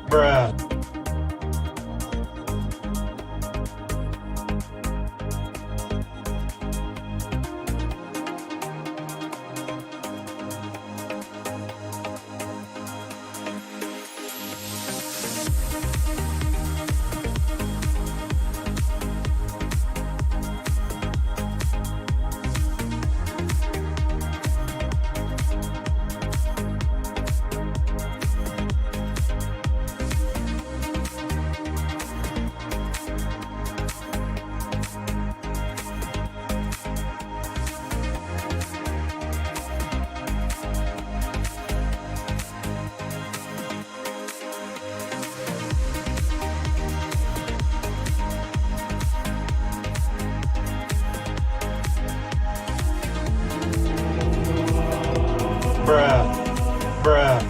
Bruh. Bruh. Bruh.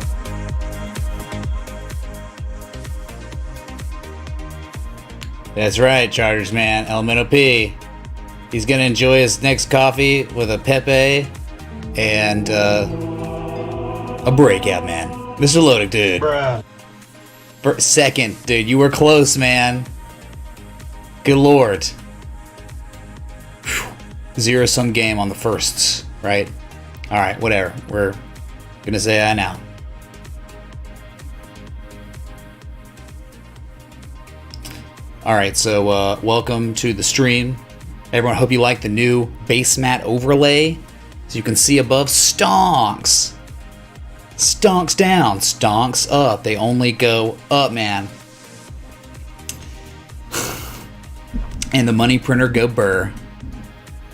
That's right, Chargers man. Elemental P. He's gonna enjoy his next coffee with a Pepe and a breakout, man. Mr. Lodick, dude. Bruh. Second, dude. You were close, man. Good lord. Zero-sum game on the firsts, right? Alright, whatever. We're gonna say I now. Alright, so welcome to the stream. Everyone, hope you like the new base mat overlay. So you can see above, stonks. Stonks down, stonks up. They only go up, man. And the money printer go burr.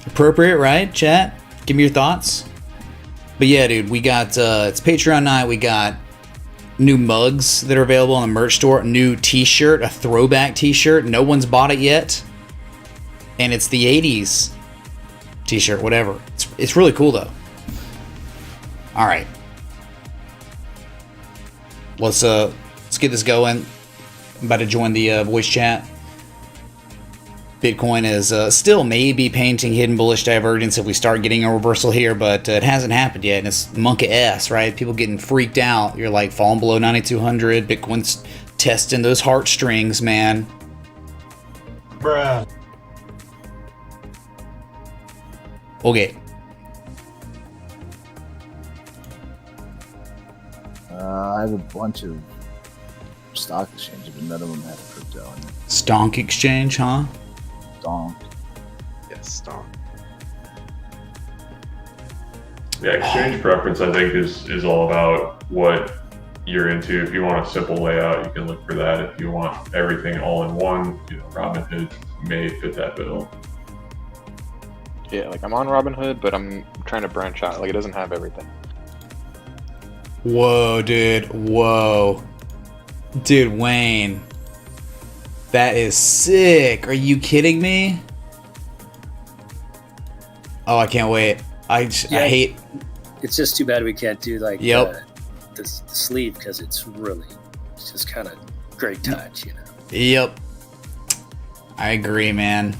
Appropriate, right, chat? Give me your thoughts. But yeah, dude, we got, it's Patreon night. We got new mugs that are available on the merch store. New t-shirt, a throwback t-shirt. No one's bought it yet. And it's the 80s t-shirt, whatever. It's really cool, though. All right. Let's get this going. I'm about to join the voice chat. Bitcoin is still maybe painting hidden bullish divergence if we start getting a reversal here, but it hasn't happened yet, and it's monkey ass, right? People getting freaked out. You're like falling below 9,200. Bitcoin's testing those heartstrings, man. Bruh. Okay. I have a bunch of stock exchanges, but none of them have crypto in it. Stonk exchange, huh? Donk. Yes, Tom. Yeah, exchange preference I think is all about what you're into. If you want a simple layout, you can look for that. If you want everything all in one, Robinhood may fit that bill. Yeah, like I'm on Robinhood, but I'm trying to branch out. Like it doesn't have everything. Whoa, dude. Whoa. Dude, Wayne. That is sick. Are you kidding me? Oh, I can't wait. I hate... It's just too bad we can't do like Yep. the sleeve because it's just kind of great touch, you know. Yep. I agree, man.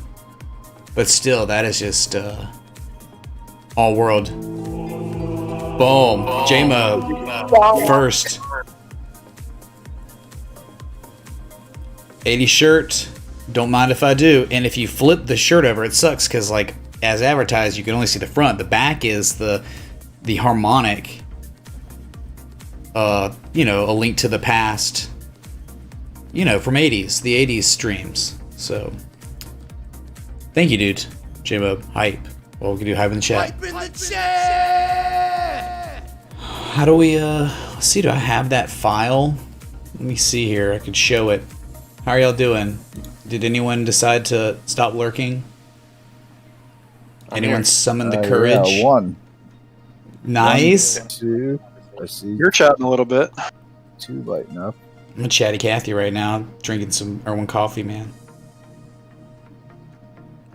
But still, that is just all world. Boom. J-Mo. First. 80 shirt. Don't mind if I do. And if you flip the shirt over, it sucks because, like, as advertised, you can only see the front. The back is the harmonic. A link to the past. From 80s. The 80s streams. So, thank you, dude. J-Mo, hype. Well, we can do hype in the chat. Hype in the chat! How do we, let's see, do I have that file? Let me see here. I could show it. How are y'all doing? Did anyone decide to stop lurking? Anyone summon the courage? Yeah, one. Nice. 1, 2. I see. You're chatting a little bit. 2 lighting up. I'm a chatty Cathy right now, drinking some Irwin coffee, man.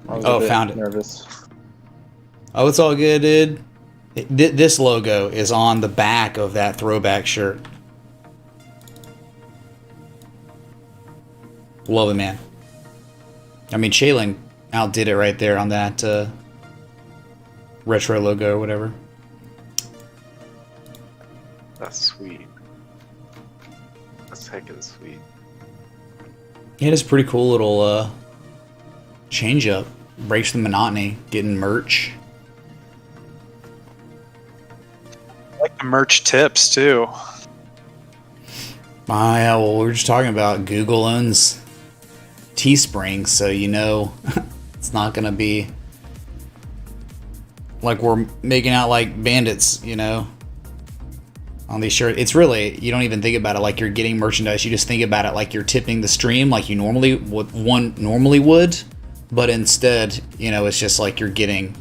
I was a bit found it. nervous. Oh, it's all good, dude. This logo is on the back of that throwback shirt. Love it, man. I mean, Shaylin outdid it right there on that retro logo or whatever. That's sweet. Let's heckin' sweet. Yeah, it's a pretty cool little change up. Breaks the monotony, getting merch. I like the merch tips too. Yeah, well, we were just talking about Google owns Teespring, so you know it's not gonna be like we're making out like bandits, you know, on these shirts. It's really, you don't even think about it like you're getting merchandise. You just think about it like you're tipping the stream like you normally would, but instead, you know, it's just like you're getting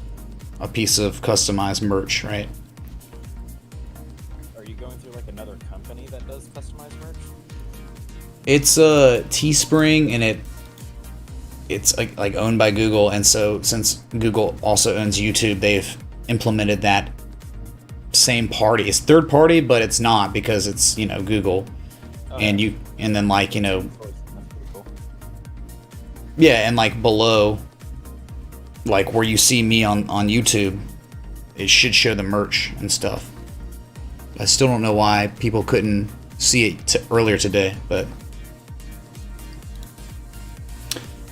a piece of customized merch, right? Are you going through like another company that does customized merch? It's Teespring, and it's like owned by Google, and so since Google also owns YouTube, they've implemented that same party. It's third party, but it's not because it's, you know, Google. And then like, you know, yeah, and like below, like where you see me on YouTube, it should show the merch and stuff. I still don't know why people couldn't see it earlier today, but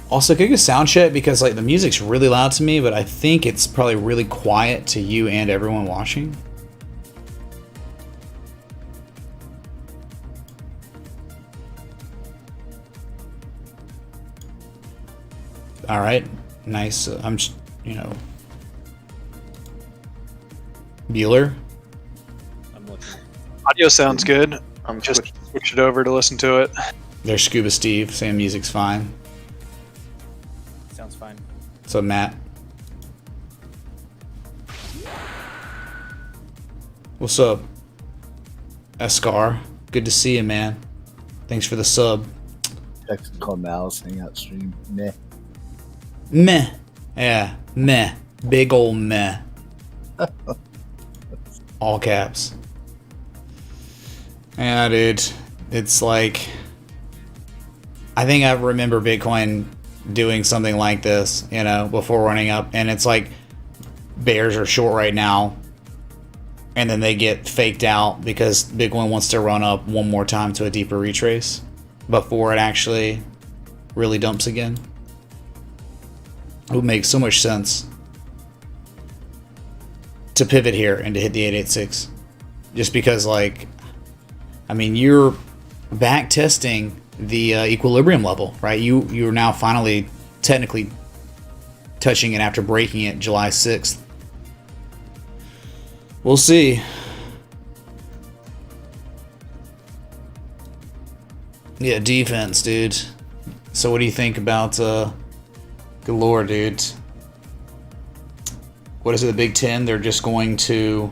also could you sound check, because like the music's really loud to me, but I think it's probably really quiet to you and everyone watching. All right, nice. I'm just, you know, Bueller. I'm looking. Audio sounds good. I'm Just switching. switch it over to listen to it. There's Scuba Steve saying music's fine. Sounds fine. What's up, Matt? What's up, Escar? Good to see you, man. Thanks for the sub. Technical Malice Hangout stream. Meh. Meh. Yeah, meh. Big ol' meh. All caps. Yeah, dude. It's like, I think I remember Bitcoin doing something like this, you know, before running up, and it's like bears are short right now, and then they get faked out because Bitcoin wants to run up one more time to a deeper retrace before it actually really dumps again. It would make so much sense to pivot here and to hit the 886, just because, like, I mean, you're back testing the equilibrium level, right? You're now finally technically touching it after breaking it July 6th. We'll see. Yeah, defense, dude. So what do you think about good lord, dude? What is it, the Big Ten? They're just going to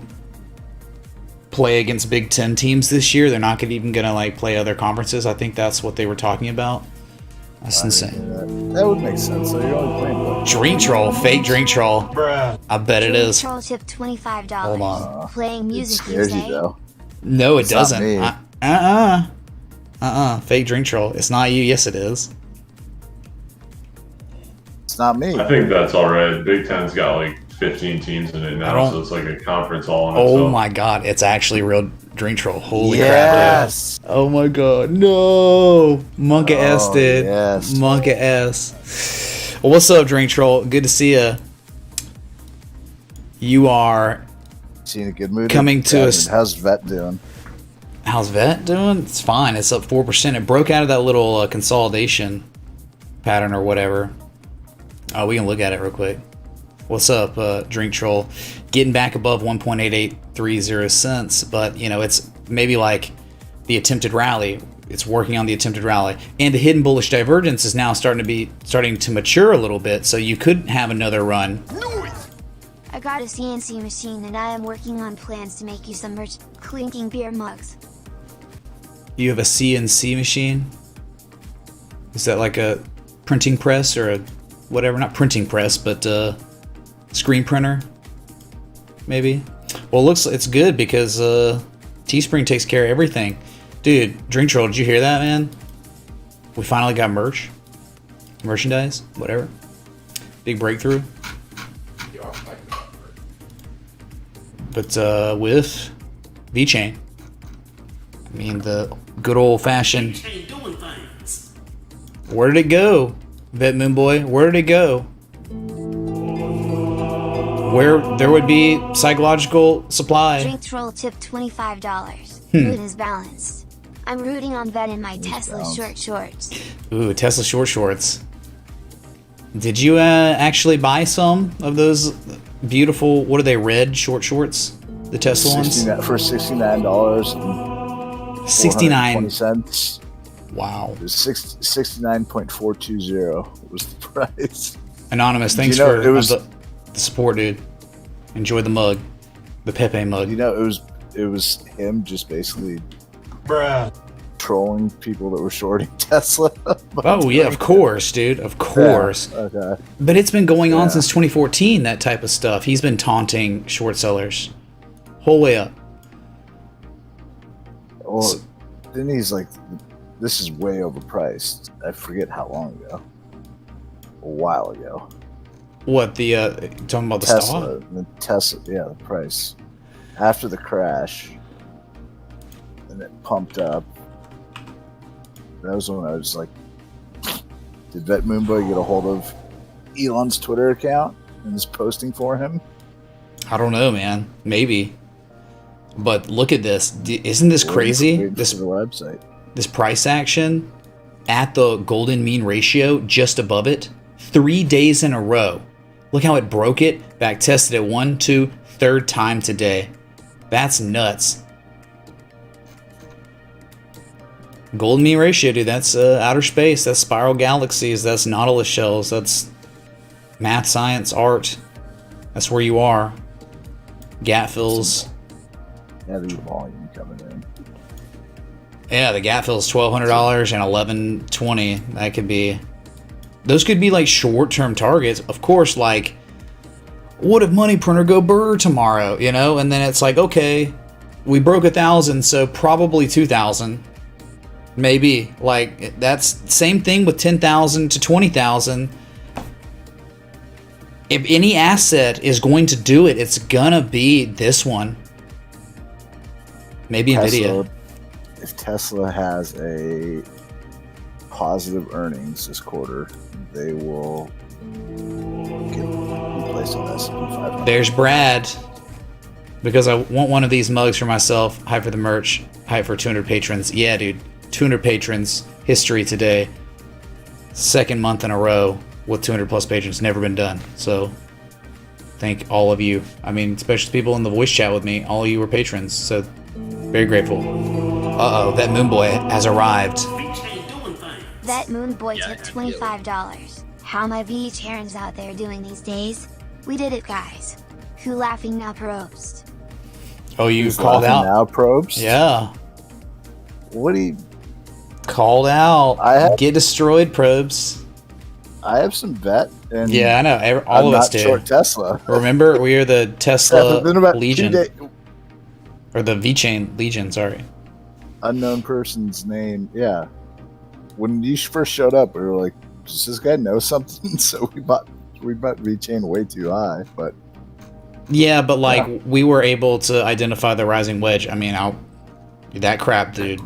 play against Big Ten teams this year. They're not even gonna like play other conferences. I think that's what they were talking about. That's insane. That would make sense. So you're only playing what? Drink troll, fake drink troll. Bruh. I bet it is. Troll tip $25. Hold on. Playing It music, you scares you say? though. No, it It's not doesn't. me. Fake drink troll. It's not you. Yes, it is. It's not me. I think that's all right. Big Ten's got like 15 teams in it I now, don't- so it's like a conference all on Oh itself. my god, it's actually real drink troll. Holy crap. Yes. Oh my god, no. Monka S, Oh, dude. yes. Monka S. Well, what's up, drink troll? Good to see you. You are. Seeing a good mood. Coming to us- How's Vet doing? How's Vet doing? It's fine. It's up 4%. It broke out of that little consolidation pattern or whatever. Oh, we can look at it real quick. What's up, Drink Troll? Getting back above 1.8830 cents, but you know, it's maybe like the attempted rally. It's working on the attempted rally, and the hidden bullish divergence is now starting to mature a little bit. So you could have another run. I got a CNC machine and I am working on plans to make you some merch clinking beer mugs. You have a CNC machine? Is that like a printing press or a whatever? Not printing press, but screen printer, maybe. Well, it's good because Teespring takes care of everything. Dude, Drink Troll, did you hear that, man? We finally got merchandise, whatever. Big breakthrough. But with VeChain, I mean, the good old fashioned. Where did it go, Vet Moon Boy? Where did it go? Where there would be psychological supply. Drink troll tip $25. Mood is balanced. I'm rooting on Vet in my Tesla short shorts. Ooh, Tesla short shorts. Did you actually buy some of those beautiful, what are they, red short shorts? The Tesla ones? For $69. 69 cents. Wow. It was 69.420 was the price. Anonymous, thanks for the support, dude. Enjoy the mug. The Pepe mug. You know, it was him just basically trolling people that were shorting Tesla. Oh yeah, of course, dude. Of course. Yeah, okay. But it's been going on since 2014, that type of stuff. He's been taunting short sellers. Whole way up. Well, then he's like, this is way overpriced. I forget how long ago. A while ago. What, the talking about the Tesla, stock? the Tesla, yeah, the price. After the crash, and it pumped up. That was when I was like, did Vet Moonboy get a hold of Elon's Twitter account and is posting for him? I don't know, man. Maybe. But look at this. Isn't this crazy? This is the website. This price action at the golden mean ratio, just above it, 3 days in a row. Look how it broke it, back tested it 1, 2, third time today. That's nuts. Golden mean ratio, dude, that's outer space, that's spiral galaxies, that's Nautilus shells, that's math, science, art. That's where you are. Gap fills. Heavy volume coming in. Yeah, the gap fill is $1,200 and $1,120. That could be. Those could be like short-term targets. Of course, like, what if money printer go burr tomorrow? You know, and then it's like, okay, we broke 1,000, so probably 2,000, maybe. Like that's same thing with 10,000 to 20,000. If any asset is going to do it, it's gonna be this one. Maybe Nvidia. If Tesla has a positive earnings this quarter, they will be placed on S&P 500. There's Brad. Because I want one of these mugs for myself. Hype for the merch. Hype for 200 patrons. Yeah, dude. 200 patrons. History today. Second month in a row with 200 plus patrons. Never been done. So, thank all of you. I mean, especially people in the voice chat with me. All of you were patrons. So, very grateful. Uh-oh, that Moon Boy has arrived. That Moon Boy took $25. How my vegetarians out there doing these days? We did it, guys. Who laughing now, probes? Oh, you Who's called laughing out? now, probes? Yeah. What do you... Called out. Get destroyed, probes. I have some vet. And yeah, I know. All I'm of us not do. short Tesla. Remember, we are the Tesla Been about Legion. 2 days. Or the V-Chain Legion, sorry. Unknown person's name. Yeah. When you first showed up, we were like, does this guy know something? So we bought V-Chain way too high, but yeah, but like we were able to identify the rising wedge. I mean, that crap, dude.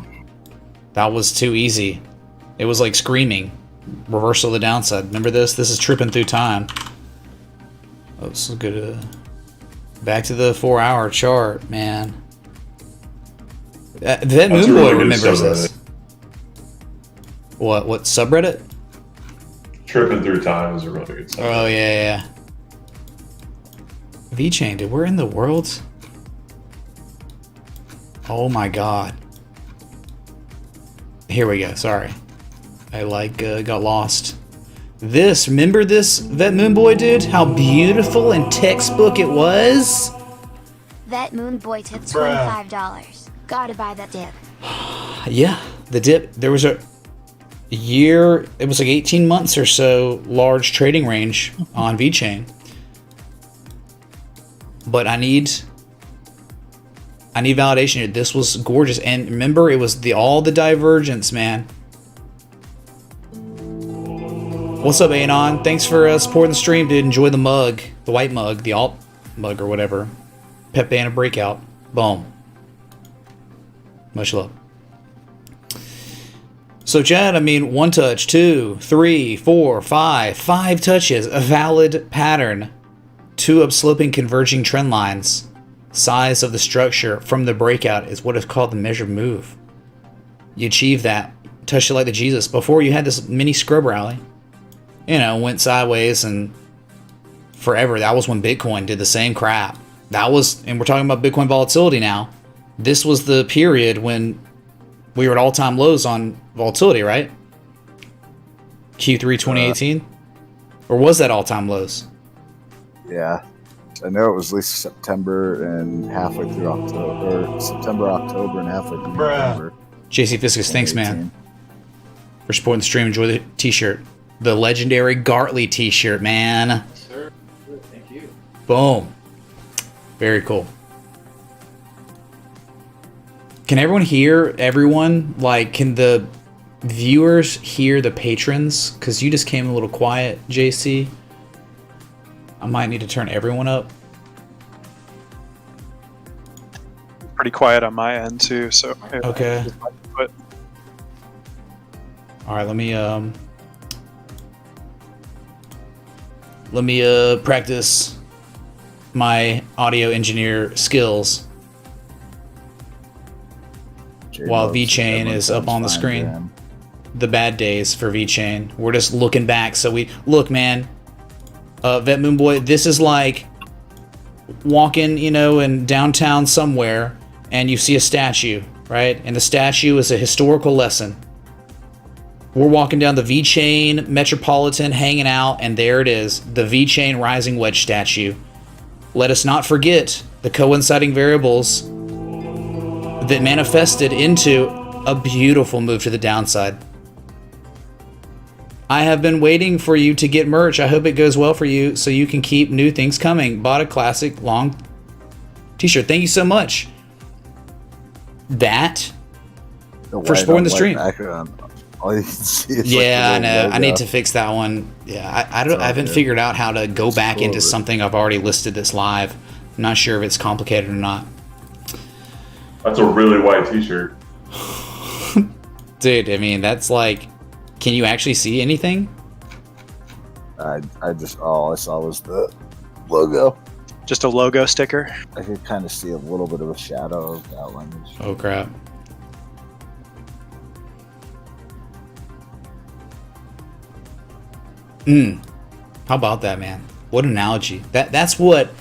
That was too easy. It was like screaming. Reversal of the downside. Remember this? This is tripping through time. Oh, this is good. Back to the 4-hour chart, man. That Moon Boy remembers this. What subreddit? Tripping Through Time is a really good subreddit. Oh yeah. V-Chain, dude, we're in the world. Oh my god. Here we go. Sorry, I got lost. Remember this Vet Moon Boy, dude? How beautiful and textbook it was. That Moon Boy took $25. Gotta buy that dip. Yeah, the dip. There was a year. It was like 18 months or so large trading range on V-Chain. But I need validation here. This was gorgeous, and remember, it was all the divergence, man. What's up, Anon? Thanks for supporting the stream, dude. Enjoy the mug, the white mug, the alt mug or whatever. Pepe and a breakout. Boom. Much love. So, Chad, I mean, 1 touch, 2, 3, 4, 5. 5 touches. A valid pattern. 2 upsloping converging trend lines. Size of the structure from the breakout is what is called the measured move. You achieve that. Touched it like the Jesus. Before, you had this mini scrub rally. You know, went sideways and forever. That was when Bitcoin did the same crap. That was, and we're talking about Bitcoin volatility now. This was the period when we were at all-time lows on volatility, right? Q3 2018? Or was that all-time lows? Yeah. I know it was at least September and halfway through October. Or September, October, and halfway through November. JC Fiscus, thanks, man, for supporting the stream. Enjoy the t-shirt. The legendary Gartley t-shirt, man. Sir, thank you. Boom. Very cool. Can everyone hear everyone? Like, can the viewers hear the patrons? Because you just came a little quiet, JC. I might need to turn everyone up. Pretty quiet on my end too. So Okay. But All right, let me practice my audio engineer skills while VeChain is up on the screen. The bad days for VeChain. We're just looking back. So we look, man. Vet Moon Boy, this is like walking, you know, in downtown somewhere, and you see a statue, right? And the statue is a historical lesson. We're walking down the VeChain Metropolitan, hanging out, and there it is, the VeChain Rising Wedge statue. Let us not forget the coinciding variables that manifested into a beautiful move to the downside. I have been waiting for you to get merch. I hope it goes well for you so you can keep new things coming. Bought a classic long t-shirt. Thank you so much. That for supporting the stream. All you can see is yeah, I know. logo. I need to fix that one. Yeah, I haven't figured out how to go back into something I've already listed that's live. I'm not sure if it's complicated or not. That's a really white t-shirt. Dude, I mean, that's like, can you actually see anything? I just, all I saw was the logo. just a logo sticker. I could kind of see a little bit of a shadow of outline. Oh crap. How about that, man? What an analogy. That's what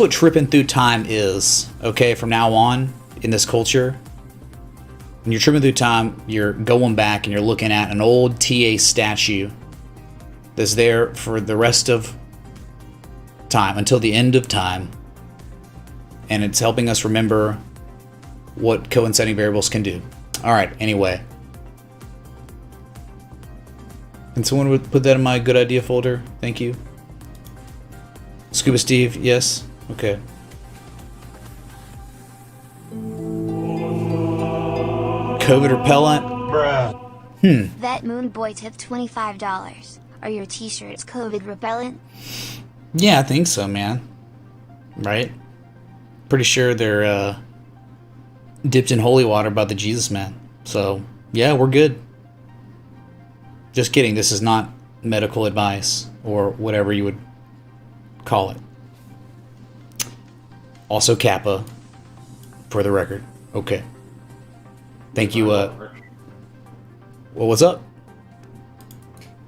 tripping through time is. Okay, from now on in this culture, when you're tripping through time, you're going back and you're looking at an old TA statue that's there for the rest of time, until the end of time, and it's helping us remember what coinciding variables can do. All right. Anyway. Can someone would put that in my good idea folder? Thank you. Scuba Steve, yes? Okay. COVID repellent? Bruh. Vet Moon Boy tipped $25. Are your t-shirts COVID repellent? Yeah, I think so, man. Right? Pretty sure they're dipped in holy water by the Jesus man. So, yeah, we're good. Just kidding, this is not medical advice, or whatever you would call it. Also Kappa, for the record. Okay. Thank you, well, what's up?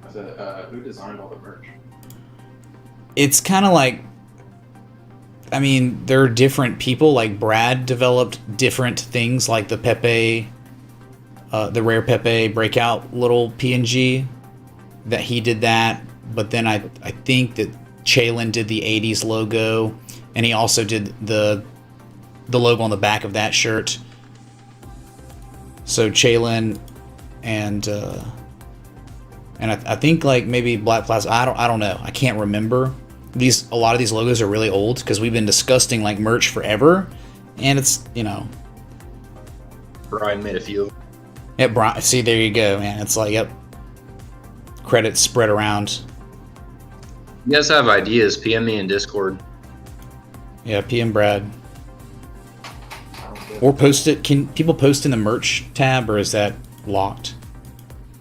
I said, who designed all the merch? It's kind of like, I mean, there are different people, like Brad developed different things, like the Pepe, the rare Pepe breakout little PNG, that he did that. But then I think that Chalin did the 80s logo, and he also did the logo on the back of that shirt. So Chalin and I think like maybe Black Plasma. I don't know. I can't remember. A lot of these logos are really old because we've been discussing like merch forever, and it's, you know. Brian made a few. Yeah, Brian. See, there you go, man. It's like, yep. Credits spread around. You guys have ideas? PM me in Discord. Yeah, PM Brad. Or post it. Can people post in the merch tab, or is that locked?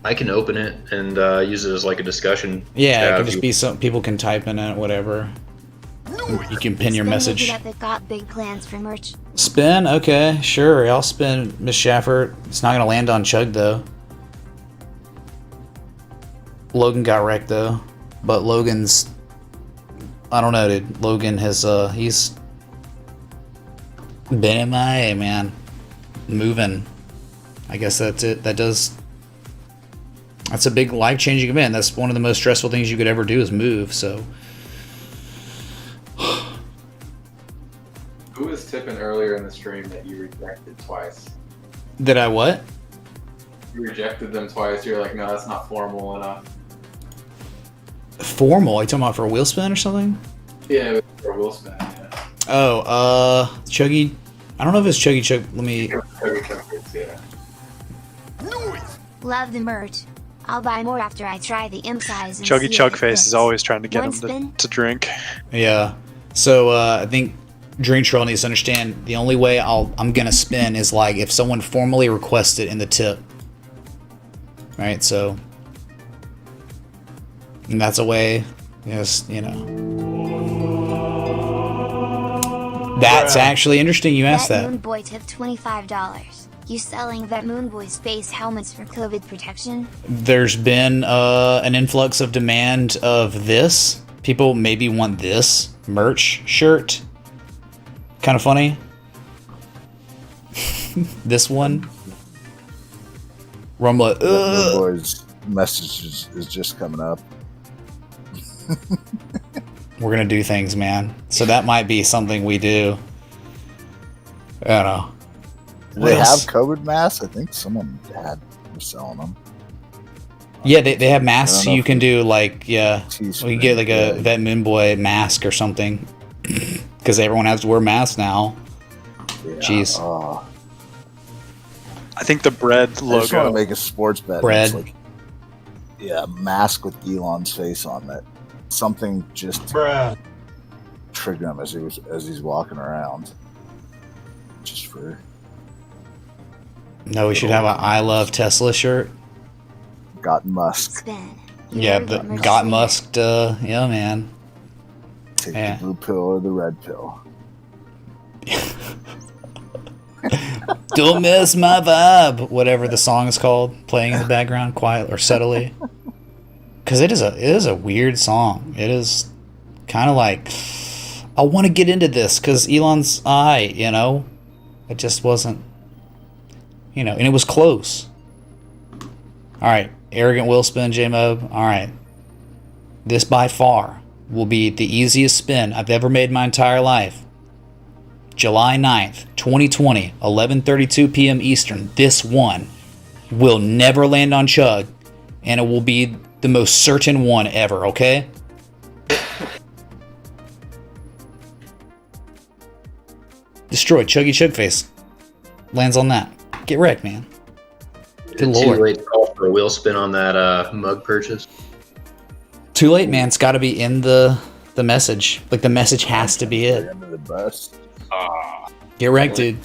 I can open it and use it as like a discussion. Yeah, it if can just you- be some people can type in it, whatever. You can pin your Spin message. it up that got big plans for merch. Spin? Okay, sure. I'll spin Miss Shafford. It's not gonna land on Chug though. Logan got wrecked though. But Logan's, I don't know, dude. Logan has he's been MIA, man. Moving. I guess that's it. That's a big life-changing event. That's one of the most stressful things you could ever do is move, so. Who was tipping earlier in the stream that you rejected twice? Did I what? You rejected them twice. You're like, no, that's not formal enough. Formal? Are you talking about for a wheel spin or something? Yeah, it was for a wheel spin. Yeah. Oh, Chuggy. I don't know if it's Chuggy Chug. Let me. Yeah. Love the merch. I'll buy more after I try the M size. and Chuggy see if Chug it Face fits. is always trying to get One him spin? to drink. Yeah. So I think Dream Troll needs to understand the only way I'm gonna spin is like if someone formally requests it in the tip. Right. So. And that's a way. Yes. You know. That's actually interesting. You asked that. Moon Boy tipped $25. You selling Vet Moon Boy's face helmets for COVID protection? There's been an influx of demand of this. People maybe want this merch shirt. Kind of funny. This one. Rumble. The boys' message is just coming up. We're gonna do things, man. So that might be something we do. I don't know. Do they have COVID masks? I think someone was selling them. Yeah, they have masks. I don't know You if can do like, yeah, Teespring, we can get like a yeah. Vet Moon Boy mask or something. Because everyone has to wear masks now. Yeah. Jeez. Oh, I think the bread I just want to logo. make a sports bet. Bread. It's like, yeah, a mask with Elon's face on that. Something just Bruh. trigger him as he's walking around. Just for No, we should have a I Love Tesla shirt. got Musk. Spin. You Yeah, never the get merch got later. musked, yeah, man. Take Yeah. the blue pill or the red pill. Don't miss my vibe. Whatever the song is called, playing in the background, quiet or subtly. Because it is a weird song. It is kind of like I want to get into this because Elon's eye, you know. It just wasn't, you know, and it was close. All right, arrogant will spin, J-Mob. All right, this by far will be the easiest spin I've ever made in my entire life. July 9th, 2020, 11:32 p.m. Eastern. This one will never land on Chug, and it will be the most certain one ever, okay? Destroy Chuggy Chugface. Lands on that. Get wrecked, man. Good Too lord. late to call for a wheel spin on that mug purchase. Too late, man. It's got to be in the message. Like, the message has to be it. Under the bus. Get wrecked, dude.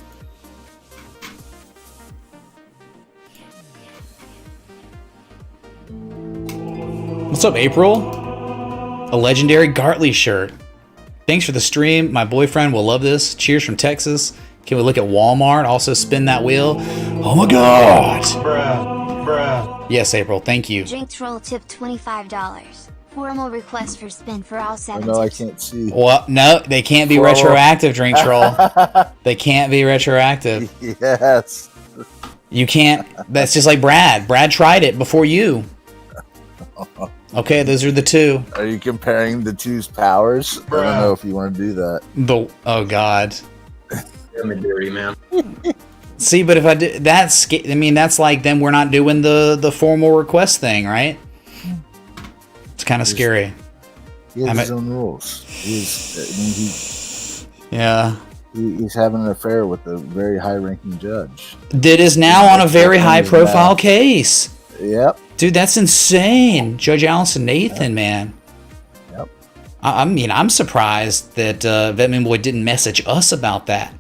What's up, April? A legendary Gartley shirt. Thanks for the stream. My boyfriend will love this. Cheers from Texas. Can we look at Walmart? Also spin that wheel. Oh my god. Bruh. Yes, April. Thank you. Drink Troll tipped $25. Formal request for spin for all I 7 know I tips. can't see. Well, no, they can't be Formal. retroactive, Drink Troll. They can't be retroactive. Yes. You can't. That's just like Brad. Brad tried it before you. Okay, those are the two. Are you comparing the two's powers? I Bruh. don't know if you want to do that. Oh god. I'm a dirty man. See, but if I do, I mean, that's like then we're not doing the formal request thing, right? It's kind of scary. He has I'm his a- own rules. Yeah. He's having an affair with a very high-ranking judge. That is now on a very high-profile case. Yep. Dude, that's insane. Judge Allison Nathan, man. Yep. I mean, I'm surprised that Vetman Boy didn't message us about that.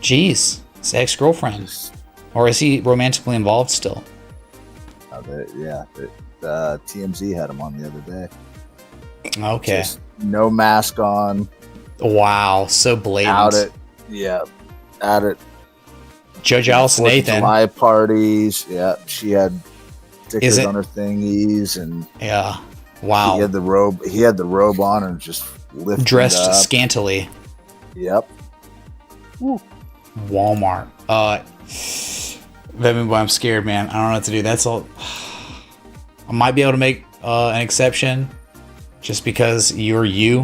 Jeez. His ex-girlfriend. Or is he romantically involved still? TMZ had him on the other day. Okay. Just no mask on. Wow, so blatant. Out it. Judge Allison 4th of Nathan. July parties. Yeah, she had Is stickers it- on her thingies, and Yeah. Wow. he had the robe on and just lifted Dressed up. scantily. Yep. Walmart. I'm scared, man. I don't know what to do. That's all. I might be able to make an exception just because you're you.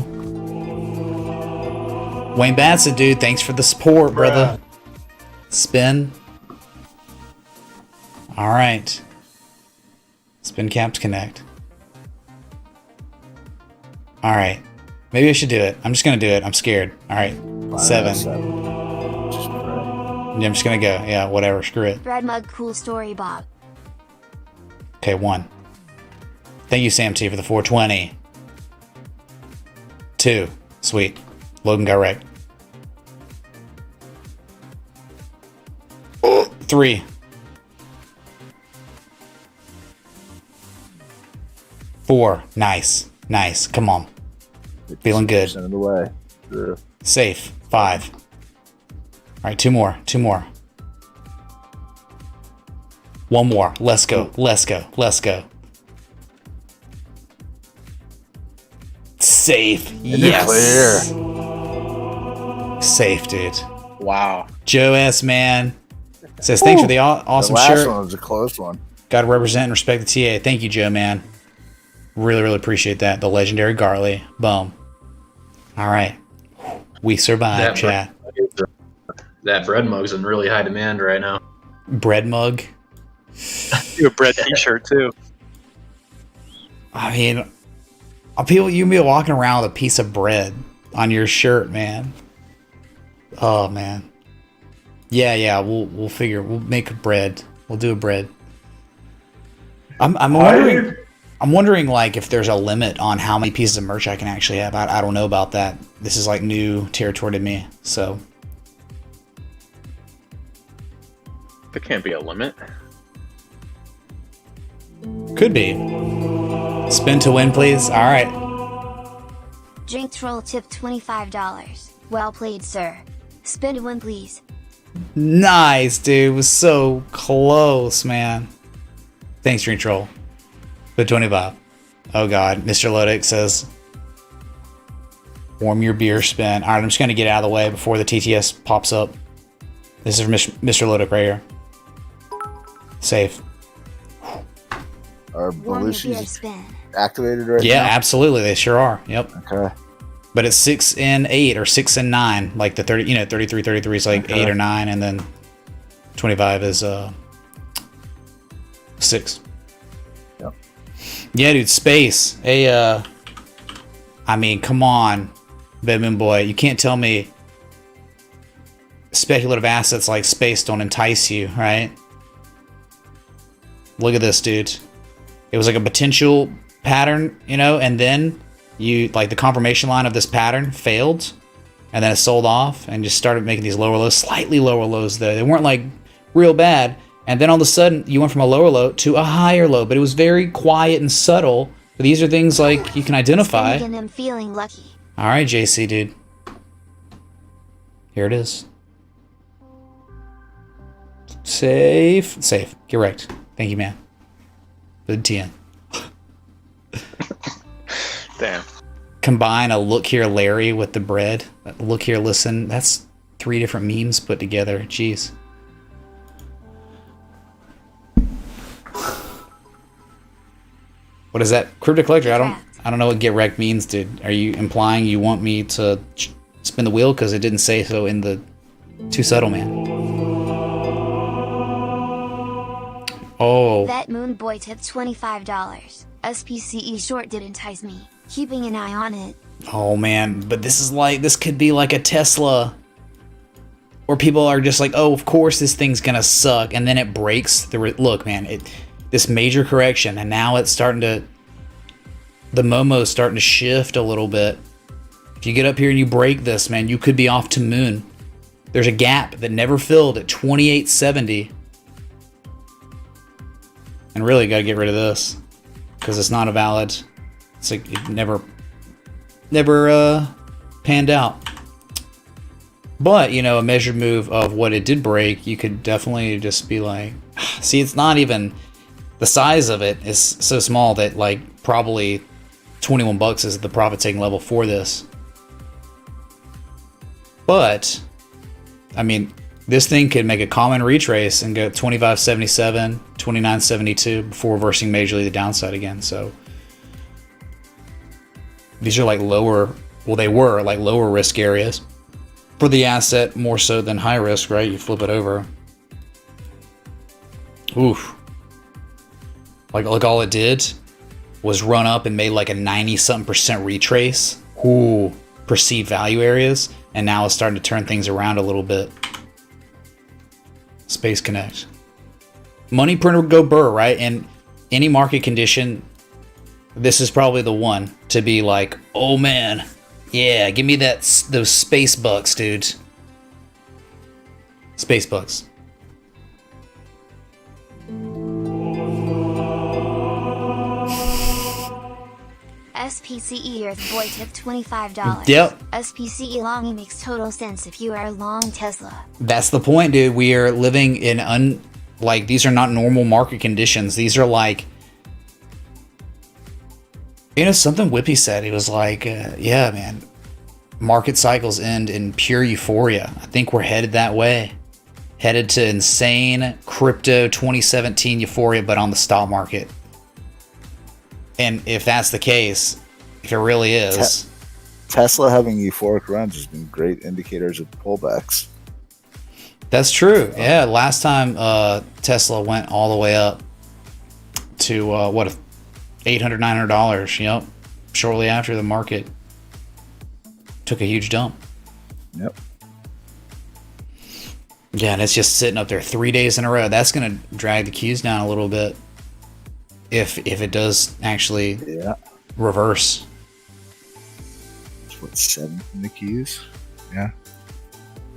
Wayne Batson, dude, thanks for the support, brother. Spin. All right. Spin caps connect. All right. Maybe I should do it. I'm just going to do it. I'm scared. All right. 7. Just pray. Yeah, I'm just going to go. Yeah, whatever. Screw it. Bread mug, cool story, Bob. Okay, 1. Thank you, Sam T, for the 420. 2. Sweet. Logan got wrecked. 3. 4. Nice. Nice. Come on. Feeling good. 50% of the way. Through. Safe. 5. All right, 2 more. 2 more. 1 more. Let's go. Let's go. Let's go. Safe. Yes. Clear. Safe, dude. Wow. Joe S. Man says, thanks for the awesome The last shirt. one was a close one. Gotta represent and respect the TA. Thank you, Joe, man. Really, really appreciate that. The legendary Garley. Boom. All right. We survived, chat. That bread mug's in really high demand right now. Bread mug. Do a bread t-shirt too. I mean, you can be walking around with a piece of bread on your shirt, man. Oh, man. Yeah, we'll make a bread. We'll do a bread. I'm wondering like if there's a limit on how many pieces of merch I can actually have. I don't know about that. This is like new territory to me. So There can't be a limit. could be. Spin to win, please. All right. Drink troll tip $25. Well played, sir. Spin to win, please. Nice, dude. It was so close, man. Thanks, Drink Troll. The 25. Oh god, Mr. Lodick says, warm your beer, spin. All right, I'm just gonna get out of the way before the TTS pops up. This is from Mr. Lodick right here. Safe. Are Warm your beer, Belushi's spin. activated right Yeah, now? absolutely, they sure are. Yep. Okay. But it's 6 and 8 or 6 and 9, like the 33 is like 8 or 9, and then 25 is 6. Yep. Yeah, dude, space. Hey, I mean, come on, Bedman boy, you can't tell me speculative assets like space don't entice you, right? Look at this, dude. It was like a potential pattern, and then like the confirmation line of this pattern failed, and then it sold off and just started making these lower lows, slightly lower lows though. They weren't like real bad. And then all of a sudden you went from a lower low to a higher low, but it was very quiet and subtle. But these are things like you can identify. Spinning and I'm feeling lucky. All right, JC, dude. Here it is. Safe. Get wrecked. Thank you, man. For the TN. Damn. Combine a look here, Larry, with the bread. Look here, listen. That's 3 different memes put together. Jeez. What is that? Crypto Collector, I don't know what get wrecked means, dude. Are you implying you want me to spin the wheel? Because it didn't say so in the Too Subtle, man. Oh. That moon boy tipped $25. SPCE short did entice me. Keeping an eye on it. Oh man, but this could be like a Tesla. Where people are just like, oh, of course this thing's gonna suck, and then it breaks. Look, man, this major correction, and now it's starting to, the Momo's starting to shift a little bit. If you get up here and you break this, man, you could be off to moon. There's a gap that never filled at 2870. And really got to get rid of this because it's not a valid. It's like it never panned out. But, you know, a measured move of what it did break, you could definitely just be like, see, it's not even, the size of it is so small that, like, probably $21 is the profit taking level for this. But, I mean, this thing could make a common retrace and go 25.77, 29.72 before reversing majorly the downside again. So, these are like lower, well, they were like lower risk areas for the asset more so than high risk, right? You flip it over. Oof. Like all it did was run up and made like a 90-something% retrace. Ooh, perceived value areas. And now it's starting to turn things around a little bit. Space Connect. Money printer go burr, right? And any market condition, this is probably the one to be like, oh man, yeah, give me those space bucks, dude. Space bucks. SPCE Earth Boy tip $25. Yep. SPCE Longy makes total sense if you are long Tesla. That's the point, dude. We are living in like, these are not normal market conditions. These are like, you know, something Whippy said. He was like, yeah, man, market cycles end in pure euphoria. I think we're headed that way. Headed to insane crypto 2017 euphoria, but on the stock market. And if that's the case, if it really is, Tesla having euphoric runs has been great indicators of pullbacks. That's true. Yeah, last time Tesla went all the way up to $800, $900. Yep, shortly after the market took a huge dump. Yep. Yeah, and it's just sitting up there 3 days in a row. That's going to drag the Qs down a little bit if it does actually reverse. It's what, 7 in the Qs? Yeah.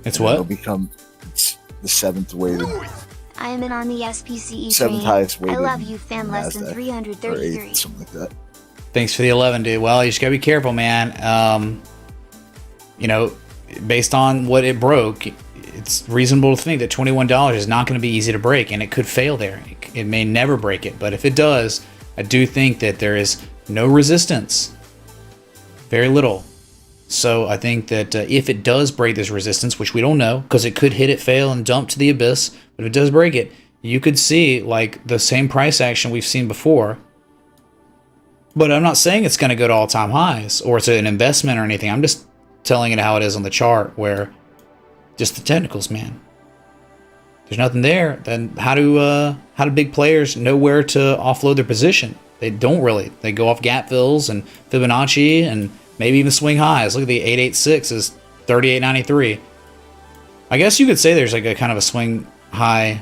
It's and what? It'll become the 7th weighted. I am in on the SPCE 7th train. highest weighted. I love you, fam. Less than NASDAQ, 333. or 8, something like that. Thanks for the 11, dude. Well, you just gotta be careful, man. You know, based on what it broke, it's reasonable to think that $21 is not going to be easy to break, and it could fail there. It may never break it, but if it does, I do think that there is no resistance. Very little. So I think that if it does break this resistance, which we don't know, because it could hit it, fail, and dump to the abyss, but if it does break it, you could see like the same price action we've seen before. But I'm not saying it's going to go to all-time highs, or it's an investment or anything. I'm just telling it how it is on the chart, where just the technicals, man. There's nothing there. Then how do big players know where to offload their position? They don't really. They go off gap fills and Fibonacci and maybe even swing highs. Look at the 886 is 38.93. I guess you could say there's like a kind of a swing high.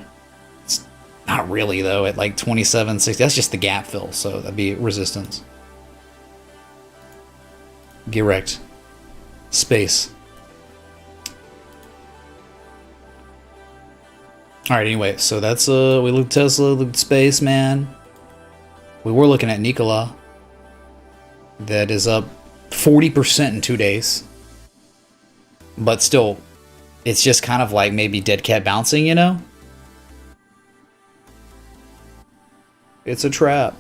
It's not really though at like 27.60. That's just the gap fill, so that'd be resistance. Get wrecked. Space. Alright, anyway, so that's we looked at Tesla, looked at space, man. We were looking at Nikola. That is up 40% in 2 days. But still, it's just kind of like maybe dead cat bouncing, you know? It's a trap.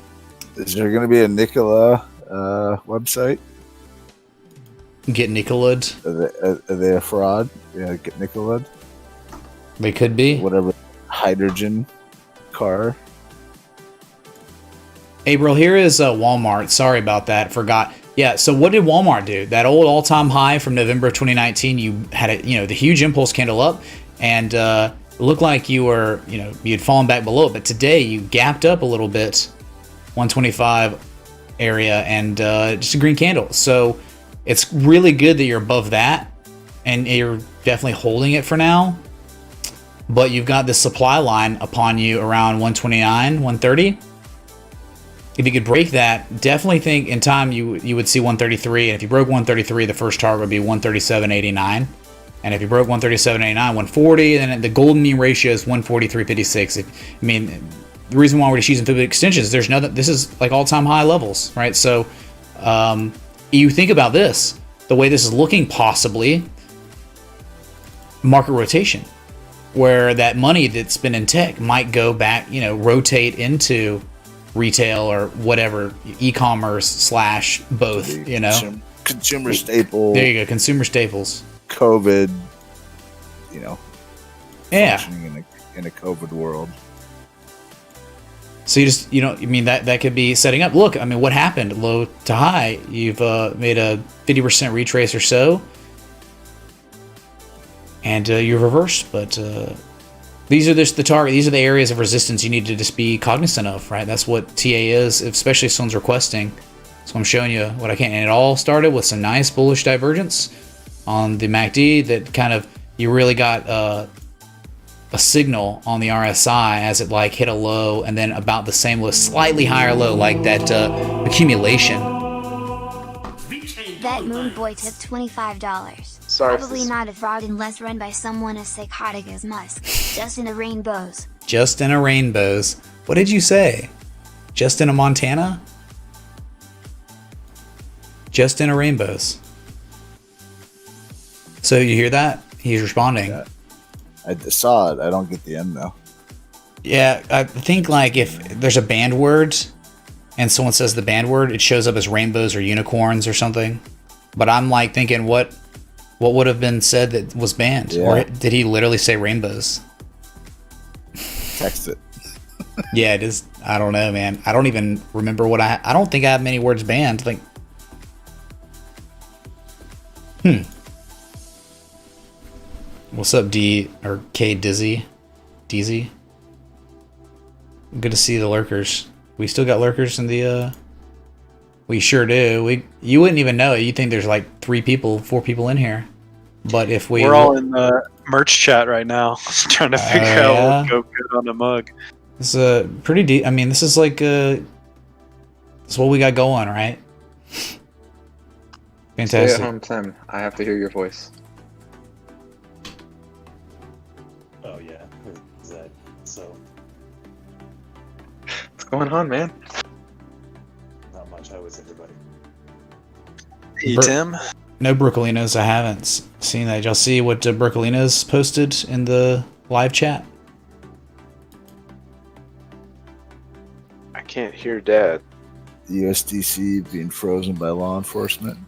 Is there going to be a Nikola website? Get Nikola'd. Are they a fraud? Yeah, get Nikola'd. They could be. Whatever. Hydrogen car. April, here is Walmart. Sorry about that. Forgot. Yeah, so what did Walmart do? That old all-time high from November of 2019, you had the huge impulse candle up, and it looked like you were, you'd fallen back below it. But today you gapped up a little bit, 125 area, and just a green candle. So it's really good that you're above that, and you're definitely holding it for now. But you've got this supply line upon you around 129, 130. If you could break that, definitely think in time you would see 133. And if you broke 133, the first target would be 137.89. And if you broke 137.89, 140, then the golden mean ratio is 143.56. the reason why we're just using fibonacci extensions, there's nothing. This is like all-time high levels, right? So you think about this, the way this is looking, possibly market rotation, where that money that's been in tech might go back, rotate into retail or whatever, e-commerce / both, consumer staple. There you go, consumer staples. COVID, yeah, functioning in a COVID world. So that could be setting up. Look, I mean, what happened? Low to high, you've made a 50% retrace or so, and you're reversed. But these are just the target. These are the areas of resistance you need to just be cognizant of, right? That's what TA is, especially if someone's requesting. So I'm showing you what I can, and it all started with some nice bullish divergence on the MACD that kind of you really got a signal on the RSI as it like hit a low and then about the same low, slightly higher low, like that accumulation. That moon boy tipped $25. Sorry. Probably not a fraud unless run by someone as psychotic as Musk. Just in a rainbows. Just in a rainbows. What did you say? Just in a Montana? Just in a rainbows. So you hear that? He's responding. Yeah. I saw it. I don't get the end though. Yeah, I think like if there's a banned word and someone says the banned word, it shows up as rainbows or unicorns or something. But I'm like thinking, what would have been said that was banned? Yeah. Or did he literally say rainbows? Text it. Yeah, it is. I don't know, man. I don't even remember what I don't think I have many words banned. Like, What's up, D or K Dizzy? DZ? Good to see the lurkers. We still got lurkers in the we sure do. You wouldn't even know it. You think there's like 4 people in here. But if we're all in the merch chat right now, trying to figure out what would go good on a mug. It's pretty deep. I mean, this is like this is what we got going, right? Fantastic. Stay at home, Clem. I have to hear your voice. Oh yeah, is that so? What's going on, man? Not much. How is everybody? Hey, Tim. No Brookolinos. I haven't seen that. Y'all see what Brookolinos posted in the live chat? I can't hear Dad. USDC being frozen by law enforcement.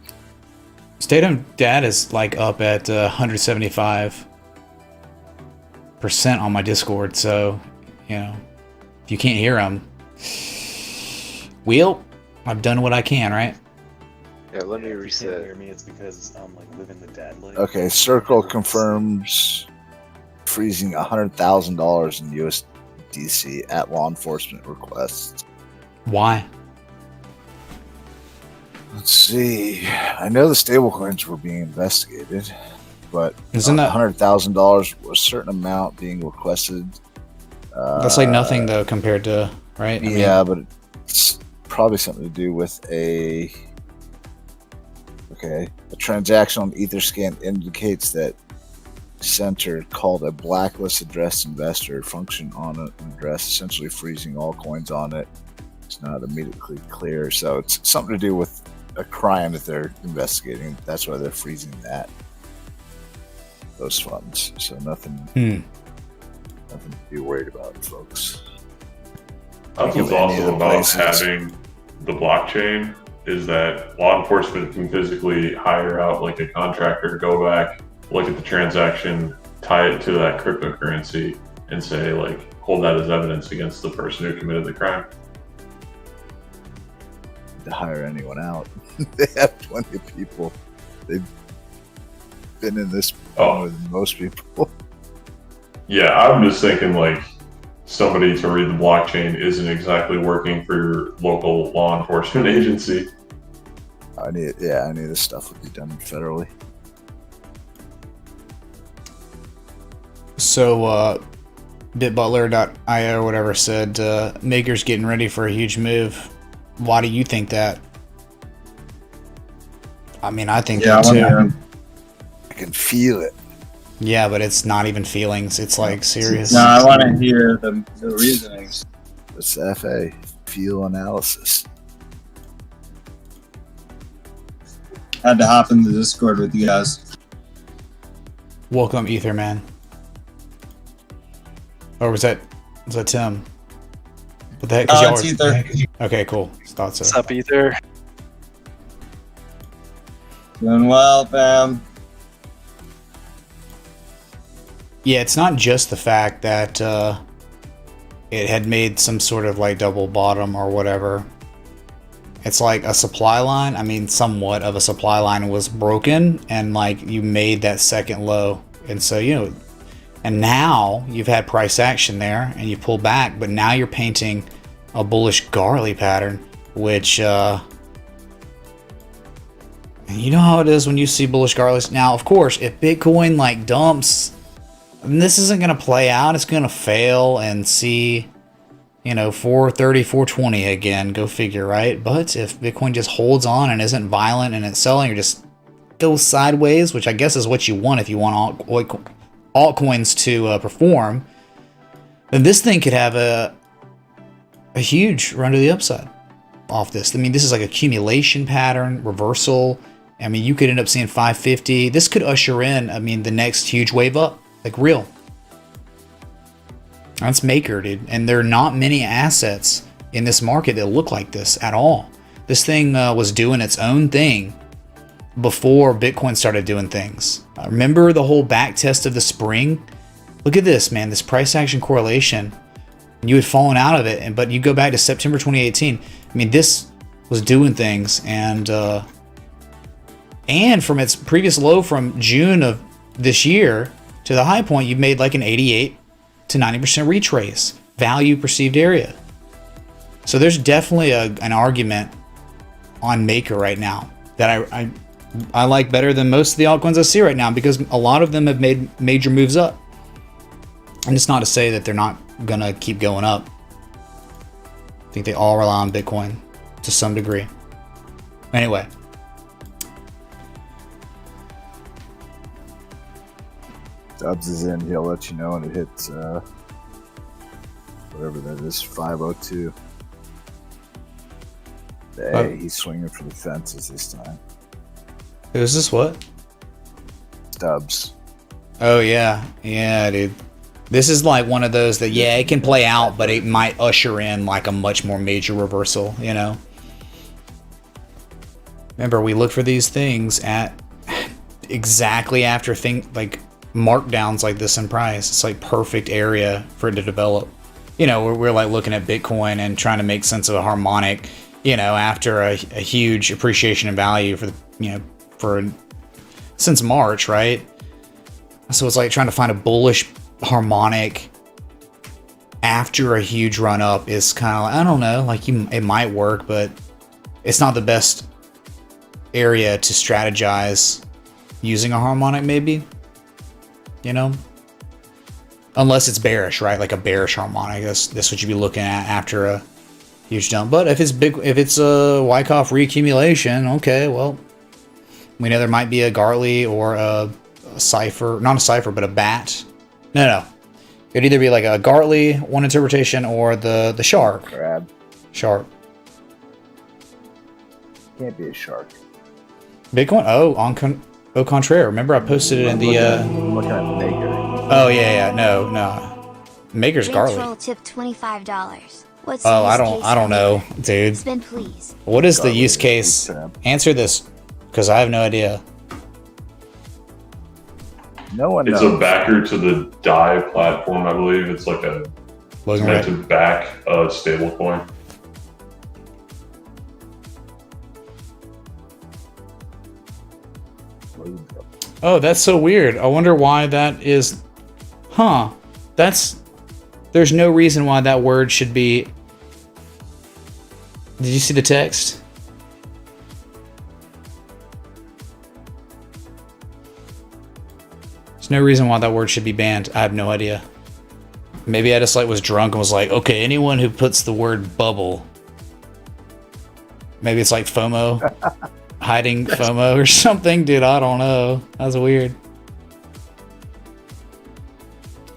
State-owned dad is like up at 175% on my Discord, so if you can't hear him, well, I've done what I can, right? Yeah, let me If you reset. can't hear me, it's because I'm like living the dad life. Okay, Circle confirms freezing $100,000 in USDC at law enforcement requests. Why? Let's see. I know the stablecoins were being investigated, but Isn't that $100,000 was a certain amount being requested? that's like nothing though compared to right? I Yeah, but it's probably something to do with a transaction on Etherscan indicates that center called a blacklist address investor function on an address, essentially freezing all coins on it. It's not immediately clear, so it's something to do with a crime that they're investigating. That's why they're freezing those funds. So nothing to be worried about, folks. That's what's awesome about having the blockchain is that law enforcement can physically hire out like a contractor, go back, look at the transaction, tie it to that cryptocurrency, and say like, hold that as evidence against the person who committed the crime. To hire anyone out. They have plenty of people. They've been in this more than most people. Yeah, I'm just thinking like somebody to read the blockchain isn't exactly working for your local law enforcement agency. I need this stuff would be done federally. So bitbutler.io or whatever said Maker's getting ready for a huge move. Why do you think that? I mean, I think that too. I can feel it. Yeah, but it's not even feelings. It's like serious. No, I want to hear the reasonings. It's FA, fuel analysis. Had to hop in the Discord with you guys. Welcome, Ether Man. Or was that Tim? What the heck? Oh, it's Ether. Okay, cool. Thought so. What's up, Ether? Doing well, fam. Yeah, it's not just the fact that it had made some sort of like double bottom or whatever. It's like a supply line. I mean, somewhat of a supply line was broken, and like you made that second low, and so and now you've had price action there, and you pull back, but now you're painting a bullish Garley pattern, which you know how it is when you see bullish Garleys. Now, of course, if Bitcoin like dumps, I mean, this isn't going to play out. It's going to fail and see, 430, 420 again. Go figure, right? But if Bitcoin just holds on and isn't violent and it's selling, or just goes sideways, which I guess is what you want if you want altcoins to perform, then this thing could have a huge run to the upside off this. I mean, this is like accumulation pattern, reversal. I mean, you could end up seeing 550. This could usher in, the next huge wave up. Like real. That's Maker, dude. And there are not many assets in this market that look like this at all. This thing was doing its own thing before Bitcoin started doing things. Remember the whole back test of the spring? Look at this, man. This price action correlation. You had fallen out of it, but you go back to September 2018. I mean, this was doing things, and from its previous low from June of this year to the high point, you've made like an 88 to 90% retrace, value perceived area. So there's definitely an argument on Maker right now that I like better than most of the altcoins I see right now, because a lot of them have made major moves up. And it's not to say that they're not gonna keep going up. I think they all rely on Bitcoin to some degree. Anyway. Dubs is in. He'll let you know when it hits whatever that is, 502. Hey, he's swinging for the fences this time. Who's this? What? Dubs. Oh yeah, dude. This is like one of those that it can play out, but it might usher in like a much more major reversal. Remember, we look for these things at exactly after markdowns like this in price. It's like perfect area for it to develop. We're like looking at Bitcoin and trying to make sense of a harmonic, after a huge appreciation in value for since March, right? So it's like trying to find a bullish harmonic after a huge run up is kind of like, I don't know, like it might work, but it's not the best area to strategize using a harmonic, maybe. Unless it's bearish, right? Like a bearish harmonic. That's what you'd be looking at after a huge dump. But if it's a Wyckoff reaccumulation, okay, well, we know there might be a Gartley or a cipher, not a cipher, but a bat. No. It'd either be like a Gartley, one interpretation, or the shark. Crab. Shark. Can't be a shark. Bitcoin? Au contraire. Remember I posted it in the... I'm looking at Maker. Oh, yeah. No. Maker's Gartley. Troll tip $25. What's the I don't know, dude. Spin, please. What is the use case? Answer this, because I have no idea. No one knows. It's a backer to the DAI platform, I believe. It's like it's meant to back a stable coin. Oh, that's so weird. I wonder why that is. There's no reason why that word should be. Did you see the text? There's no reason why that word should be banned. I have no idea. Maybe I just was drunk and was like, okay, anyone who puts the word bubble. Maybe it's like FOMO. Hiding FOMO or something, dude. I don't know. That's weird.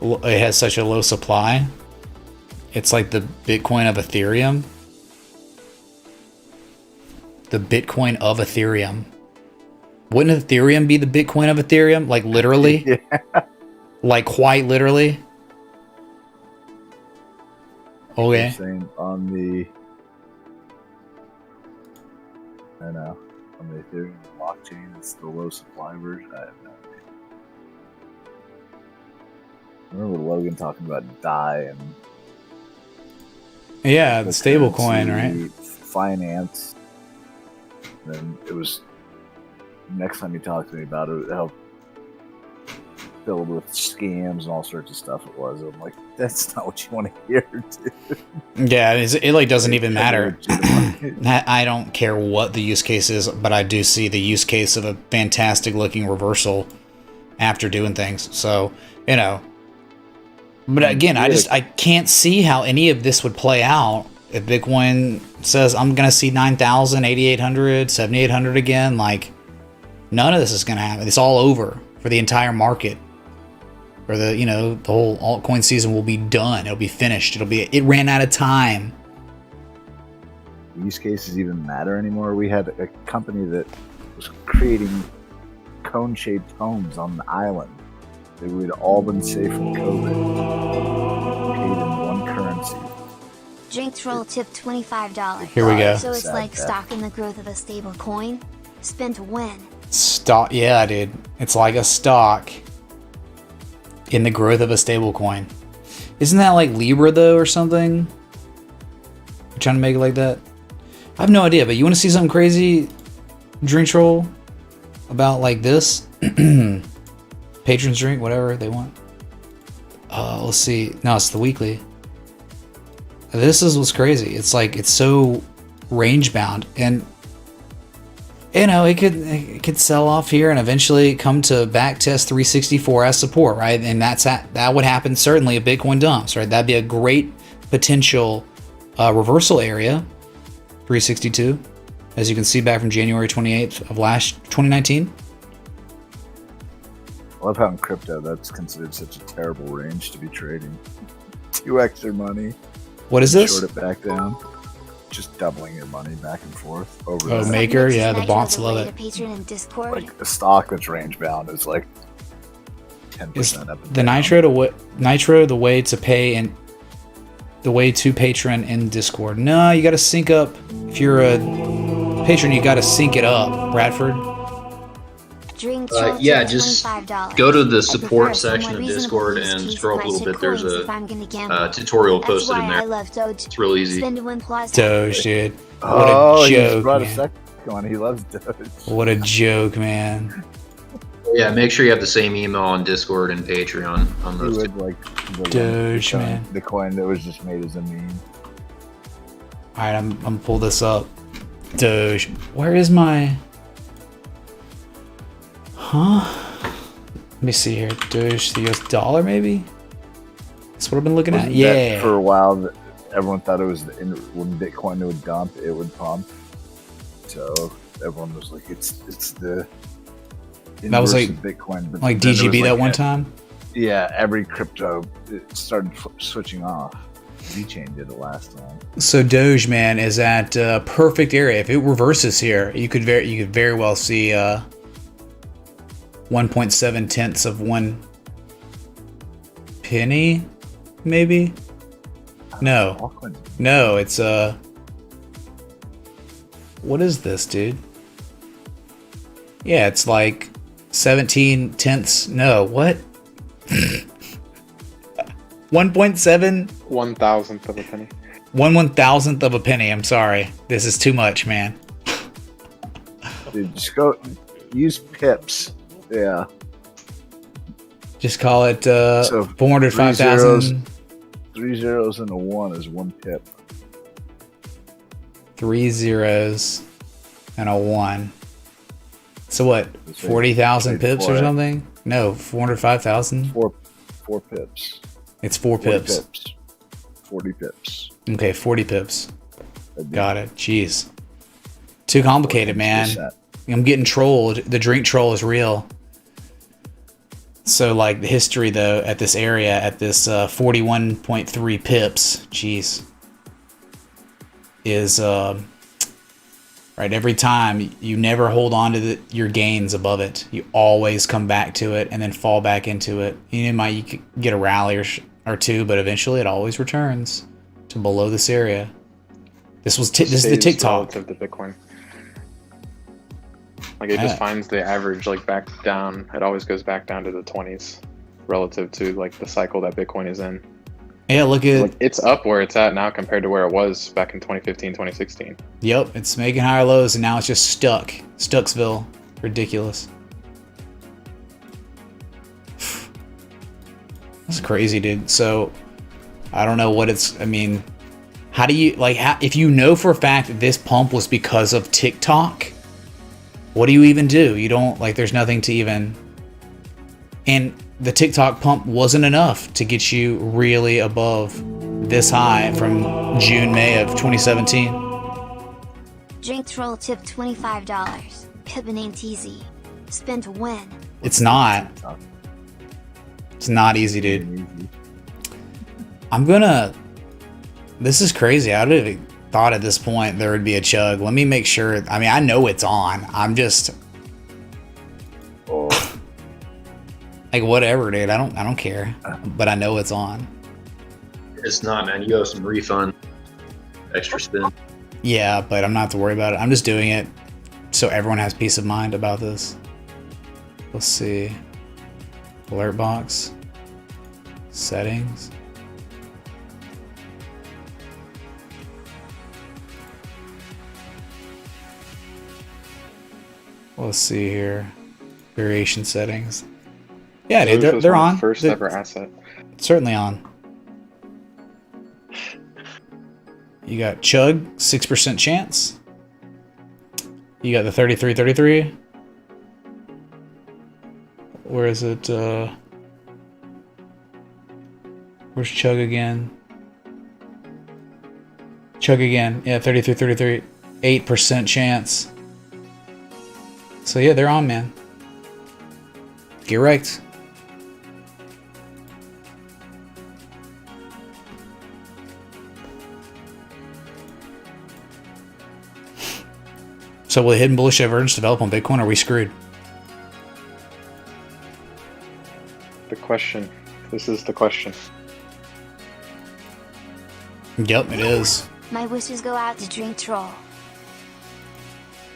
It has such a low supply. It's like the Bitcoin of Ethereum. The Bitcoin of Ethereum. Wouldn't Ethereum be the Bitcoin of Ethereum? Like literally? Yeah. Like quite literally? Okay. They're saying on the, I know, on the Ethereum blockchain, it's the low supply version. I have no idea. I remember Logan talking about DAI and Yeah, the stable coin, right? Finance. And it was next time he talked to me about it, how filled with scams and all sorts of stuff it was. I'm like, that's not what you want to hear, dude. Yeah, it like doesn't even matter. I don't care what the use case is, but I do see the use case of a fantastic looking reversal after doing things. So, you know. But again, I can't see how any of this would play out if Bitcoin says I'm gonna see 9,000, 8,800, 7,800 again. Like, none of this is gonna happen. It's all over for the entire market. Or the whole altcoin season will be done. It'll be finished. It ran out of time. Do use cases even matter anymore? We had a company that was creating cone-shaped homes on the island. They would all been safe from COVID. Paid in one currency. Drink Troll tip $25. Here we go. So it's like stock in the growth of a stable coin. Spin to win. Stock, yeah, dude. It's like a stock in the growth of a stable coin. Isn't that like Libra though, or something? You're trying to make it like that? I have no idea, but you want to see something crazy, Drink Troll, about like this? Patrons drink whatever they want. Let's see. No, it's the weekly. This is what's crazy. It's like it's so range bound, and it could sell off here and eventually come to back test 364 as support, right? And that would happen certainly if Bitcoin dumps, right? That'd be a great potential reversal area. 362, as you can see back from January 28th of 2019. I love how in crypto that's considered such a terrible range to be trading. 2x your money. What is this? Short it back down. Just doubling your money back and forth over. Oh, Maker, yeah, the bots love it. Like a stock that's range bound is like 10% up. The Nitro, the way to pay and the way to patron in Discord. No, you got to sync up. If you're a patron, you got to sync it up, Bradford. Yeah, just go to the support section of Discord and scroll up a little bit. There's a tutorial posted in there. It's real easy. Doge, dude. What a joke, man. He loves Doge. What a joke, man. Yeah, make sure you have the same email on Discord and Patreon on those two. Like Doge, man. The coin that was just made as a meme. Alright, I'm gonna pull this up. Doge. Where is my... Huh? Let me see here. Doge, the US dollar, maybe? That's what I've been looking at. Yeah. For a while, everyone thought it was when Bitcoin would dump, it would pump. So everyone was like, it's the that was like Bitcoin. But like DGB that one time. Yeah, every crypto it started switching off. VeChain did it last time. So Doge, man, is at a perfect area. If it reverses here, you could very well see 1.7 tenths of 1 penny, maybe. No, it's what is this, dude? Yeah, it's like 17 tenths. No, what? 1.7 1,000th of a penny. 1/1000th of a penny. I'm sorry. This is too much, man. Dude, just go use pips. Yeah. Just call it 405,000. 3 zeros and a 1 is 1 pip. 3 zeros and a 1. So what? 40,000 pips or something? No, 405,000. 4 pips. It's 4 pips. 40 pips. Okay, 40 pips. Got it. Jeez. Too complicated, man. I'm getting trolled. The drink troll is real. So, like, the history, though, at this area, at this 41.3 pips, jeez, is, right, every time, you never hold on to your gains above it. You always come back to it and then fall back into it. You could get a rally or two, but eventually it always returns to below this area. This is the TikTok. Relative to Bitcoin. Like, it just finds the average, like, back down. It always goes back down to the 20s relative to, like, the cycle that Bitcoin is in. Yeah, look at... Like, it's up where it's at now compared to where it was back in 2015, 2016. Yep, it's making higher lows, and now it's just stuck. Stucksville. Ridiculous. That's crazy, dude. So, I don't know what it's... I mean, how do you... Like, if you know for a fact that this pump was because of TikTok... What do you even do? You don't, like, there's nothing to even... And the TikTok pump wasn't enough to get you really above this high from June, May of 2017. Drink Troll tip $25. Pippin ain't easy. Spin to win. It's not. It's not easy, dude. I'm gonna... This is crazy. I would have thought at this point there would be a chug. Let me make sure. I mean, I know it's on. I'm just like, whatever, dude. I don't care. But I know it's on. It's not, man. You owe some refund. Extra spin. Yeah, but I'm not have to worry about it. I'm just doing it so everyone has peace of mind about this. Let's see. Alert box. Settings. Let's see here. Variation settings. Yeah, dude, they're on. First ever asset. Certainly on. You got chug, 6% chance. You got the 33. Where is it? Where's chug again? Chug again. Yeah, 33. 8% chance. So yeah, they're on, man. Get wrecked. So will the hidden bullish divergence develop on Bitcoin? Or are we screwed? The question. This is the question. Yep, it is. My wishes go out to Drink Troll.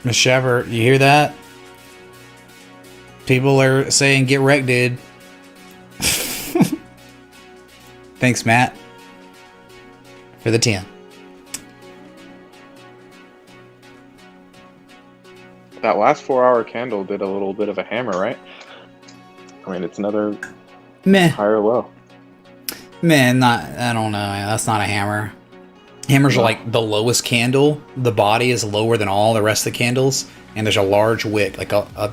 Miss Shaver, you hear that? People are saying get wrecked, dude. Thanks, Matt, for the 10. That last 4-hour candle did a little bit of a hammer, right? I mean, it's another higher low. Man, I don't know. That's not a hammer. Hammers are like the lowest candle. The body is lower than all the rest of the candles, and there's a large wick. Like a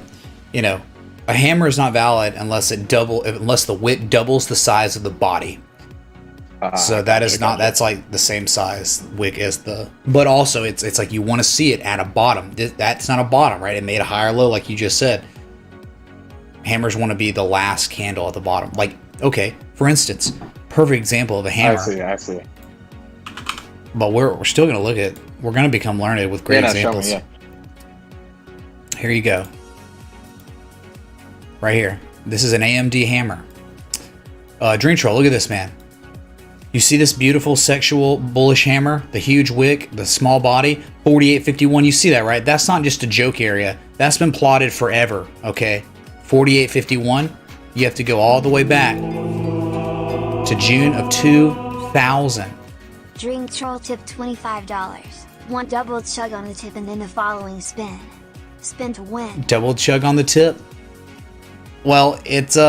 hammer is not valid unless the wick doubles the size of the body. So that is not. That's like the same size wick as the. But also, it's like you want to see it at a bottom. That's not a bottom, right? It made a higher low, like you just said. Hammers want to be the last candle at the bottom. Like, okay, for instance, perfect example of a hammer. I see. But we're still going to look at. We're going to become learned with great examples. Show me, Here you go. Right here. This is an AMD hammer. Dream Troll, look at this, man. You see this beautiful sexual bullish hammer? The huge wick, the small body, 4851. You see that, right? That's not just a joke area. That's been plotted forever, okay? 4851. You have to go all the way back to June of 2000. Drink Troll tip $25. One double chug on the tip and then the following spin. Spin to win. Double chug on the tip? Well, it's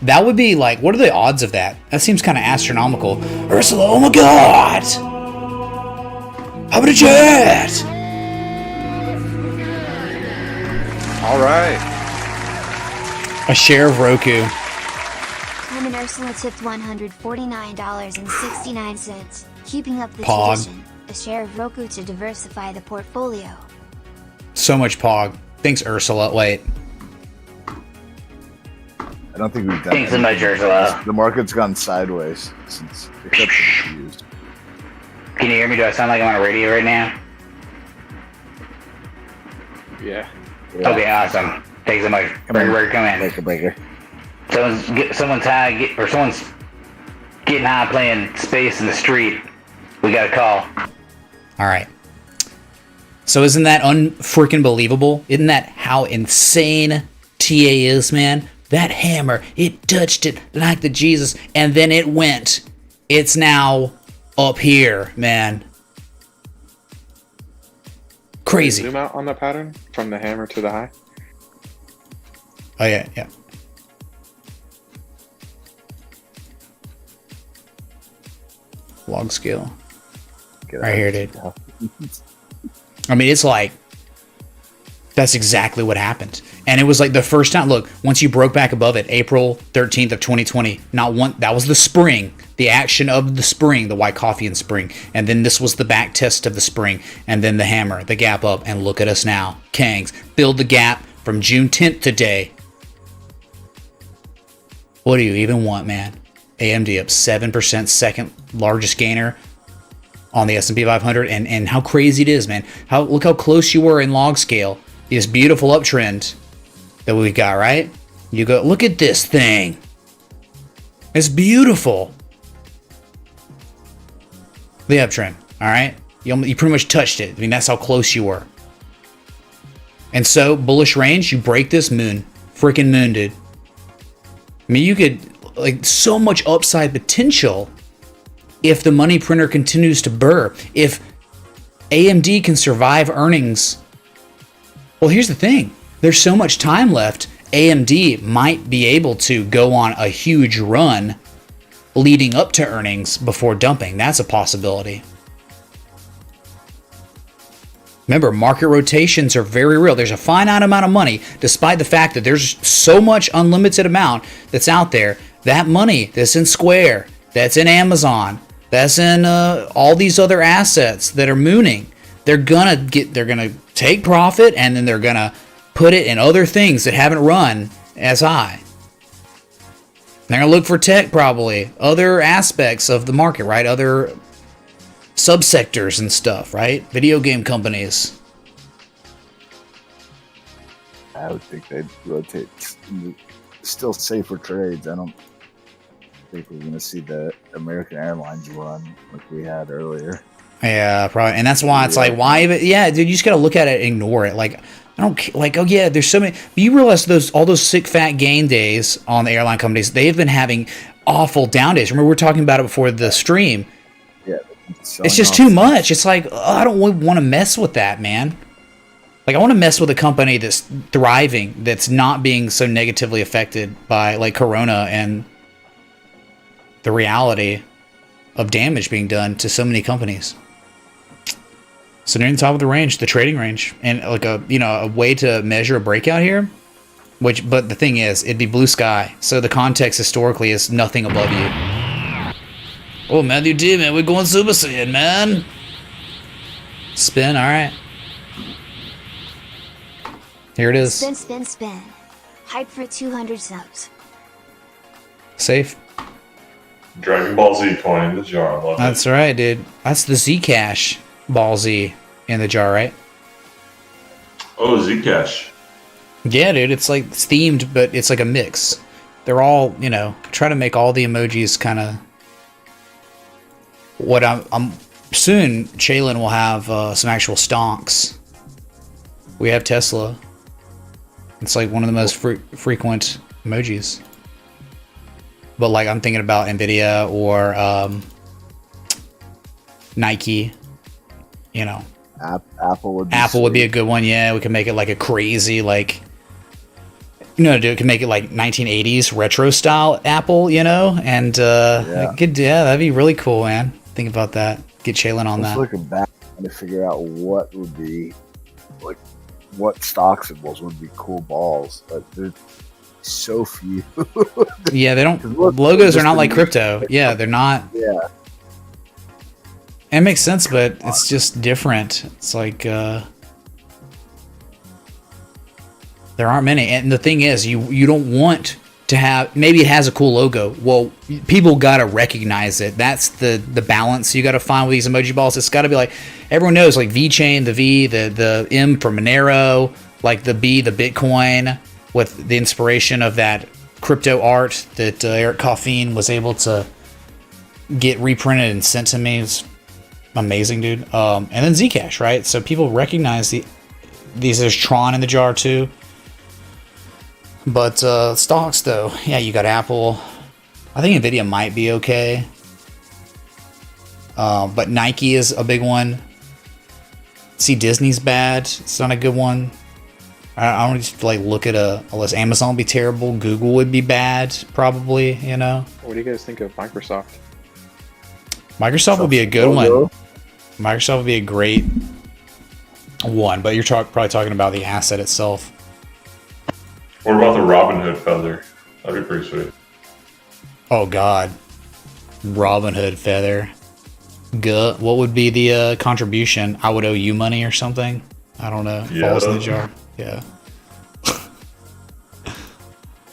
that would be like, what are the odds of that? That seems kind of astronomical. Ursula, oh my god! How about a jet? Alright. A share of Roku. Tim and Ursula tipped $149.69. Keeping up the Pog. tradition. A share of Roku to diversify the portfolio. So much Pog. Thanks, Ursula. Wait. don't think we've done Thanks so much, Ursula. The market's gone sideways since pickups are confused. Can you hear me? Do I sound like I'm on a radio right now? Yeah. Okay, awesome. Thanks so much. Breaker, come in. Breaker. Someone's high, or someone's getting high playing space in the street. We got a call. All right. So isn't that unfreaking believable? Isn't that how insane TA is, man? That hammer, it touched it like the Jesus, and then it went. It's now up here, man. Crazy. Zoom out on the pattern from the hammer to the high. Oh, yeah, yeah. Log scale. Right here, dude. I mean, it's like, that's exactly what happened. And it was like the first time, look, once you broke back above it, April 13th of 2020, not one, that was the spring, the action of the spring, the white coffee in spring. And then this was the back test of the spring. And then the hammer, the gap up, and look at us now. Kangs, build the gap from June 10th today. What do you even want, man? AMD up 7%, second largest gainer on the S&P 500, and how crazy it is, man. Look how close you were in log scale. This beautiful uptrend that we've got, right? You go, look at this thing. It's beautiful. The uptrend, all right? You pretty much touched it. I mean, that's how close you were. And so, bullish range, you break this moon. Freaking moon, dude. I mean, you could, like, so much upside potential if the money printer continues to burr. If AMD can survive earnings. Well, here's the thing. There's so much time left. AMD might be able to go on a huge run leading up to earnings before dumping. That's a possibility. Remember, market rotations are very real. There's a finite amount of money, despite the fact that there's so much unlimited amount that's out there. That money that's in Square, that's in Amazon, that's in all these other assets that are mooning. They're gonna take profit, and then they're gonna put it in other things that haven't run as high. They're gonna look for tech, probably other aspects of the market, right? Other subsectors and stuff, right? Video game companies. I would think they'd rotate still safer trades. I don't think we're going to see the American Airlines run like we had earlier. Yeah, probably. And that's why it's like, why even? Yeah, dude, you just got to look at it and ignore it. Like, I don't like, oh yeah, there's so many. But you realize all those sick fat gain days on the airline companies, they've been having awful down days. Remember, we were talking about it before the stream. Yeah. It's just too much. It's like, I don't want to mess with that, man. Like, I want to mess with a company that's thriving, that's not being so negatively affected by, like, Corona and the reality of damage being done to so many companies. So near the top of the range, the trading range, and like a way to measure a breakout here. But the thing is, it'd be blue sky. So the context historically is nothing above you. Oh, Matthew D, man, we're going Super Saiyan, man. Spin, all right. Here it is. Spin, spin, spin. Hype for 200 subs. Safe. Dragon Ball Z coin in the jar. Love That's it. right, dude. That's the Zcash Ball Z in the jar, right? Oh, Zcash. Yeah, dude. It's like it's themed, but it's like a mix. They're all, try to make all the emojis kind of. What I'm soon, Shaylin will have some actual stonks. We have Tesla. It's like one of the most frequent emojis. But like I'm thinking about Nvidia or Nike. Apple would be a good one. Yeah, we can make it like a crazy dude, can make it like 1980s retro style Apple, and that'd be really cool, man. Think about that. Get Shaylin on that. Looking back to figure out what would be like, what stock symbols would be cool balls, but there's so few. Yeah, they don't. Logos are not like crypto. Yeah, they're not. Yeah. It makes sense, but it's just different. It's like there aren't many, and the thing is, you don't want to have, maybe it has a cool logo. Well, people got to recognize it. That's the balance you got to find with these emoji balls. It's got to be like, everyone knows, like VeChain, the V, the M for Monero, like the B, the Bitcoin, with the inspiration of that crypto art that Eric Coffeen was able to get reprinted and sent to me. It's amazing, dude. And then Zcash, right? So people recognize these. There's Tron in the jar too. But stocks, though, yeah, you got Apple. I think Nvidia might be okay. But Nike is a big one. See, Disney's bad. It's not a good one. I don't just like look at a list. Amazon would be terrible. Google would be bad, probably. You know. What do you guys think of Microsoft? Microsoft would be a good one. Microsoft would be a great one, but you're probably talking about the asset itself. What about the Robinhood feather? That'd be pretty sweet. Oh God, Robinhood feather. What would be the contribution? I would owe you money or something. I don't know. Yeah. Falls in the jar. Yeah.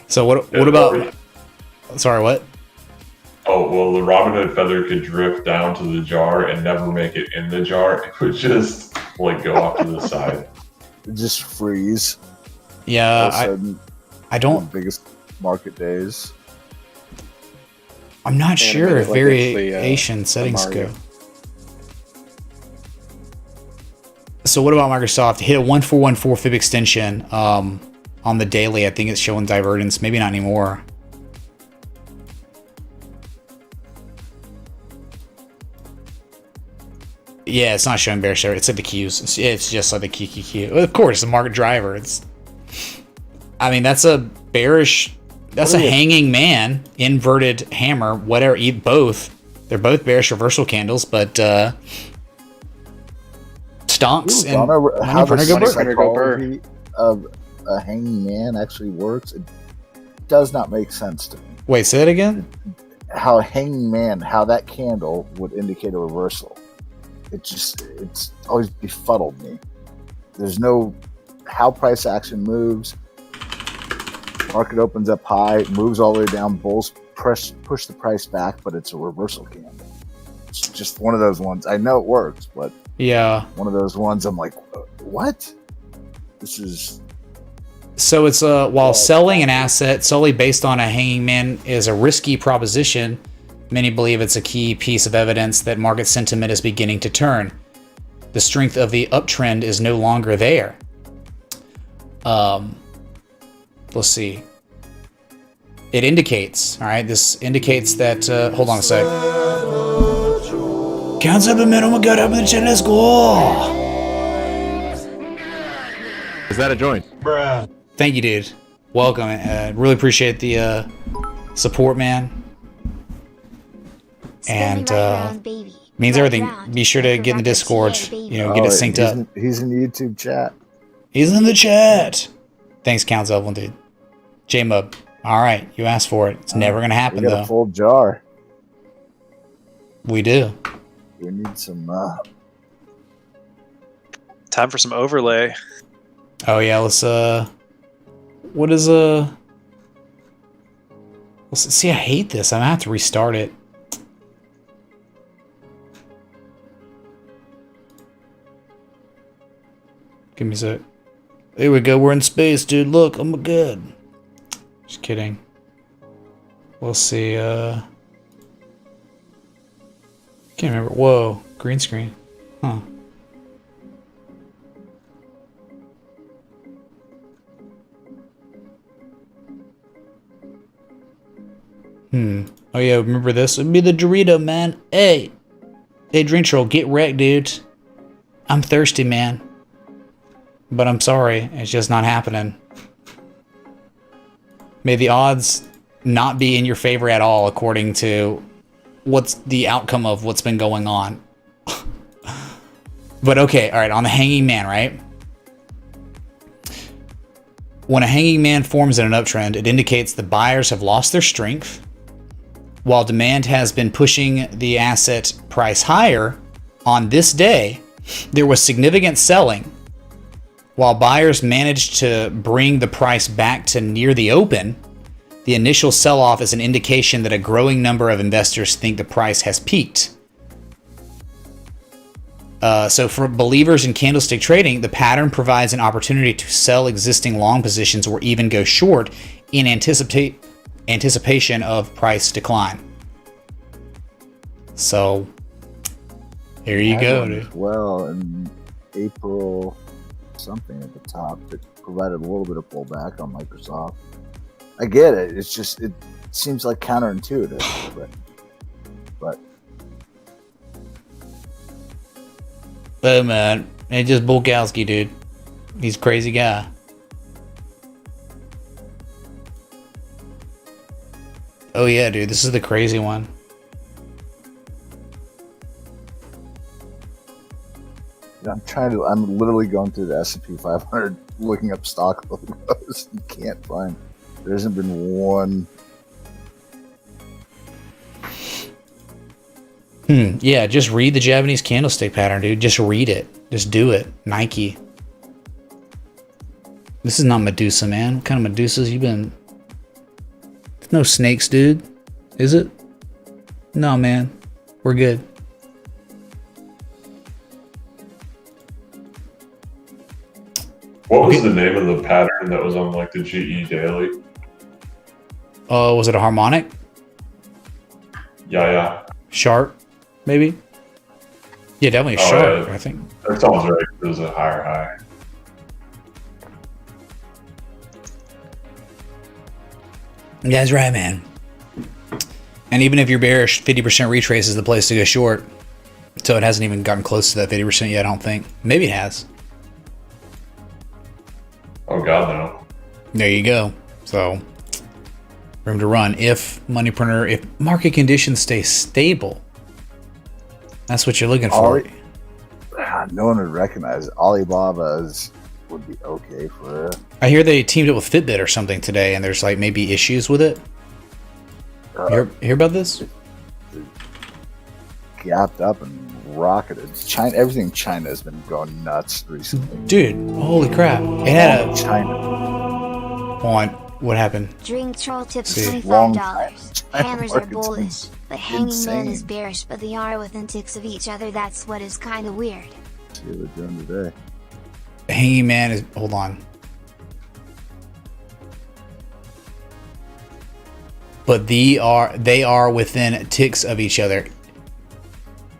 So what about? Sorry, what? Oh well, the Robinhood feather could drift down to the jar and never make it in the jar. It would just like go off to the side. Just freeze. Yeah, I don't. The biggest market days. I'm not sure if variation settings go. So what about Microsoft? Hit a 1414 fib extension on the daily. I think it's showing divergence. Maybe not anymore. Yeah, it's not showing bearish. It's like the Qs. It's just like the QQQ. Of course, the market driver. I mean, that's a bearish. That's a hanging man, inverted hammer, whatever. Both. They're both bearish reversal candles, but stonks and how the psychology of a hanging man actually works, it does not make sense to me. Wait, say that again? How a hanging man, how that candle would indicate a reversal. It's always befuddled me. There's no how price action moves. Market opens up high, moves all the way down, bulls push the price back, but it's a reversal candle. It's just one of those ones. I know it works, but yeah, one of those ones I'm like, what? This is... So it's while selling an asset solely based on a hanging man is a risky proposition, many believe it's a key piece of evidence that market sentiment is beginning to turn. The strength of the uptrend is no longer there. Let's see. It indicates, all right, this indicates that, hold on a sec. Counts up a minute, oh my God, open the chat, let's go. Is that a joint? Bruh. Thank you, dude. Welcome. Really appreciate the support, man. And means everything. Be sure to get in the Discord, you know, get it synced up. He's in the YouTube chat. He's in the chat. Thanks, Counts Evelyn, dude. J-Mub. All right, you asked for it. It's never going to happen, we got though. A full jar. We do. We need some... Time for some overlay. Oh, yeah, let's, what is, let's see, I hate this. I'm going to have to restart it. Give me a sec. There we go. We're in space, dude. Look, I'm good. Just kidding. We'll see. Can't remember. Whoa, green screen. Huh. Oh yeah, remember this? It'd be the Dorito, man. Hey, Drink Troll, get wrecked, dude. I'm thirsty, man. But I'm sorry, it's just not happening. May the odds not be in your favor at all, according to what's the outcome of what's been going on. But okay, all right, on the hanging man, right? When a hanging man forms in an uptrend, it indicates the buyers have lost their strength, while demand has been pushing the asset price higher. On this day, there was significant selling. While buyers managed to bring the price back to near the open, The initial sell-off is an indication that a growing number of investors think the price has peaked. So for believers in candlestick trading, the pattern provides an opportunity to sell existing long positions or even go short in anticipation of price decline. So here you go, dude. Well, in April, something at the top that provided a little bit of pullback on Microsoft. I get it. It's just, it seems like counterintuitive, but Oh man, it's just Bulkowski, dude. He's a crazy guy. Oh yeah, dude, this is the crazy one. I'm literally going through the S&P 500 looking up stock logos and can't find. There hasn't been one. Yeah, just read the Japanese candlestick pattern, dude. Just read it. Just do it. Nike. This is not Medusa, man. What kind of Medusas you been? There's no snakes, dude. Is it? No, man. We're good. What was the name of the pattern that was on like the GE Daily? Was it a harmonic? Yeah. Sharp, maybe? Yeah, definitely a sharp, I think. That sounds right. It was a higher high. That's right, man. And even if you're bearish, 50% retrace is the place to go short. So it hasn't even gotten close to that 50% yet, I don't think. Maybe it has. Oh, God, no. There you go. So, room to run. If market conditions stay stable, that's what you're looking for. No one would recognize it. Alibaba's would be okay for it. I hear they teamed up with Fitbit or something today, and there's like maybe issues with it. Hear about this? Gapped up and rocketed. China, everything China has been going nuts recently. Dude, holy crap! It had a China. On what happened? Drink Troll tips $25. Hammers are bullish, but Hanging Man is bearish, but they are within ticks of each other. That's what is kind of weird. See what they're doing today. Hanging Man is, hold on. But they are within ticks of each other.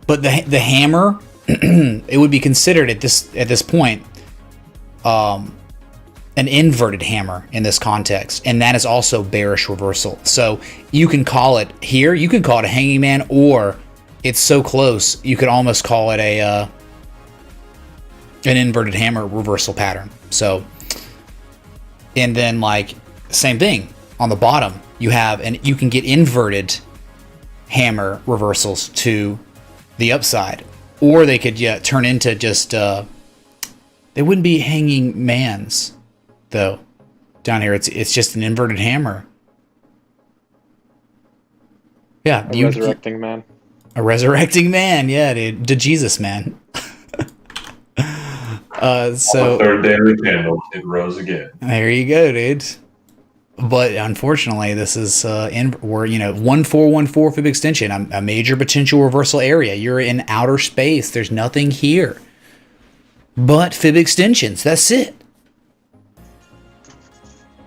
But the hammer, it would be considered at this point an inverted hammer in this context, and that is also bearish reversal. So you can call it here, you can call it a Hanging Man, or it's so close you could almost call it an inverted hammer reversal pattern. So, and then like same thing on the bottom, you have, and you can get inverted hammer reversals to the upside, or they could turn into just they wouldn't be Hanging Mans though. Down here it's just an inverted hammer. Yeah, a resurrecting man. A resurrecting man, yeah, dude. To Jesus, man. So on the third daily candle, it rose again. There you go, dude. But unfortunately, this is we're 1414 fib extension, a major potential reversal area. You're in outer space. There's nothing here but fib extensions. That's it.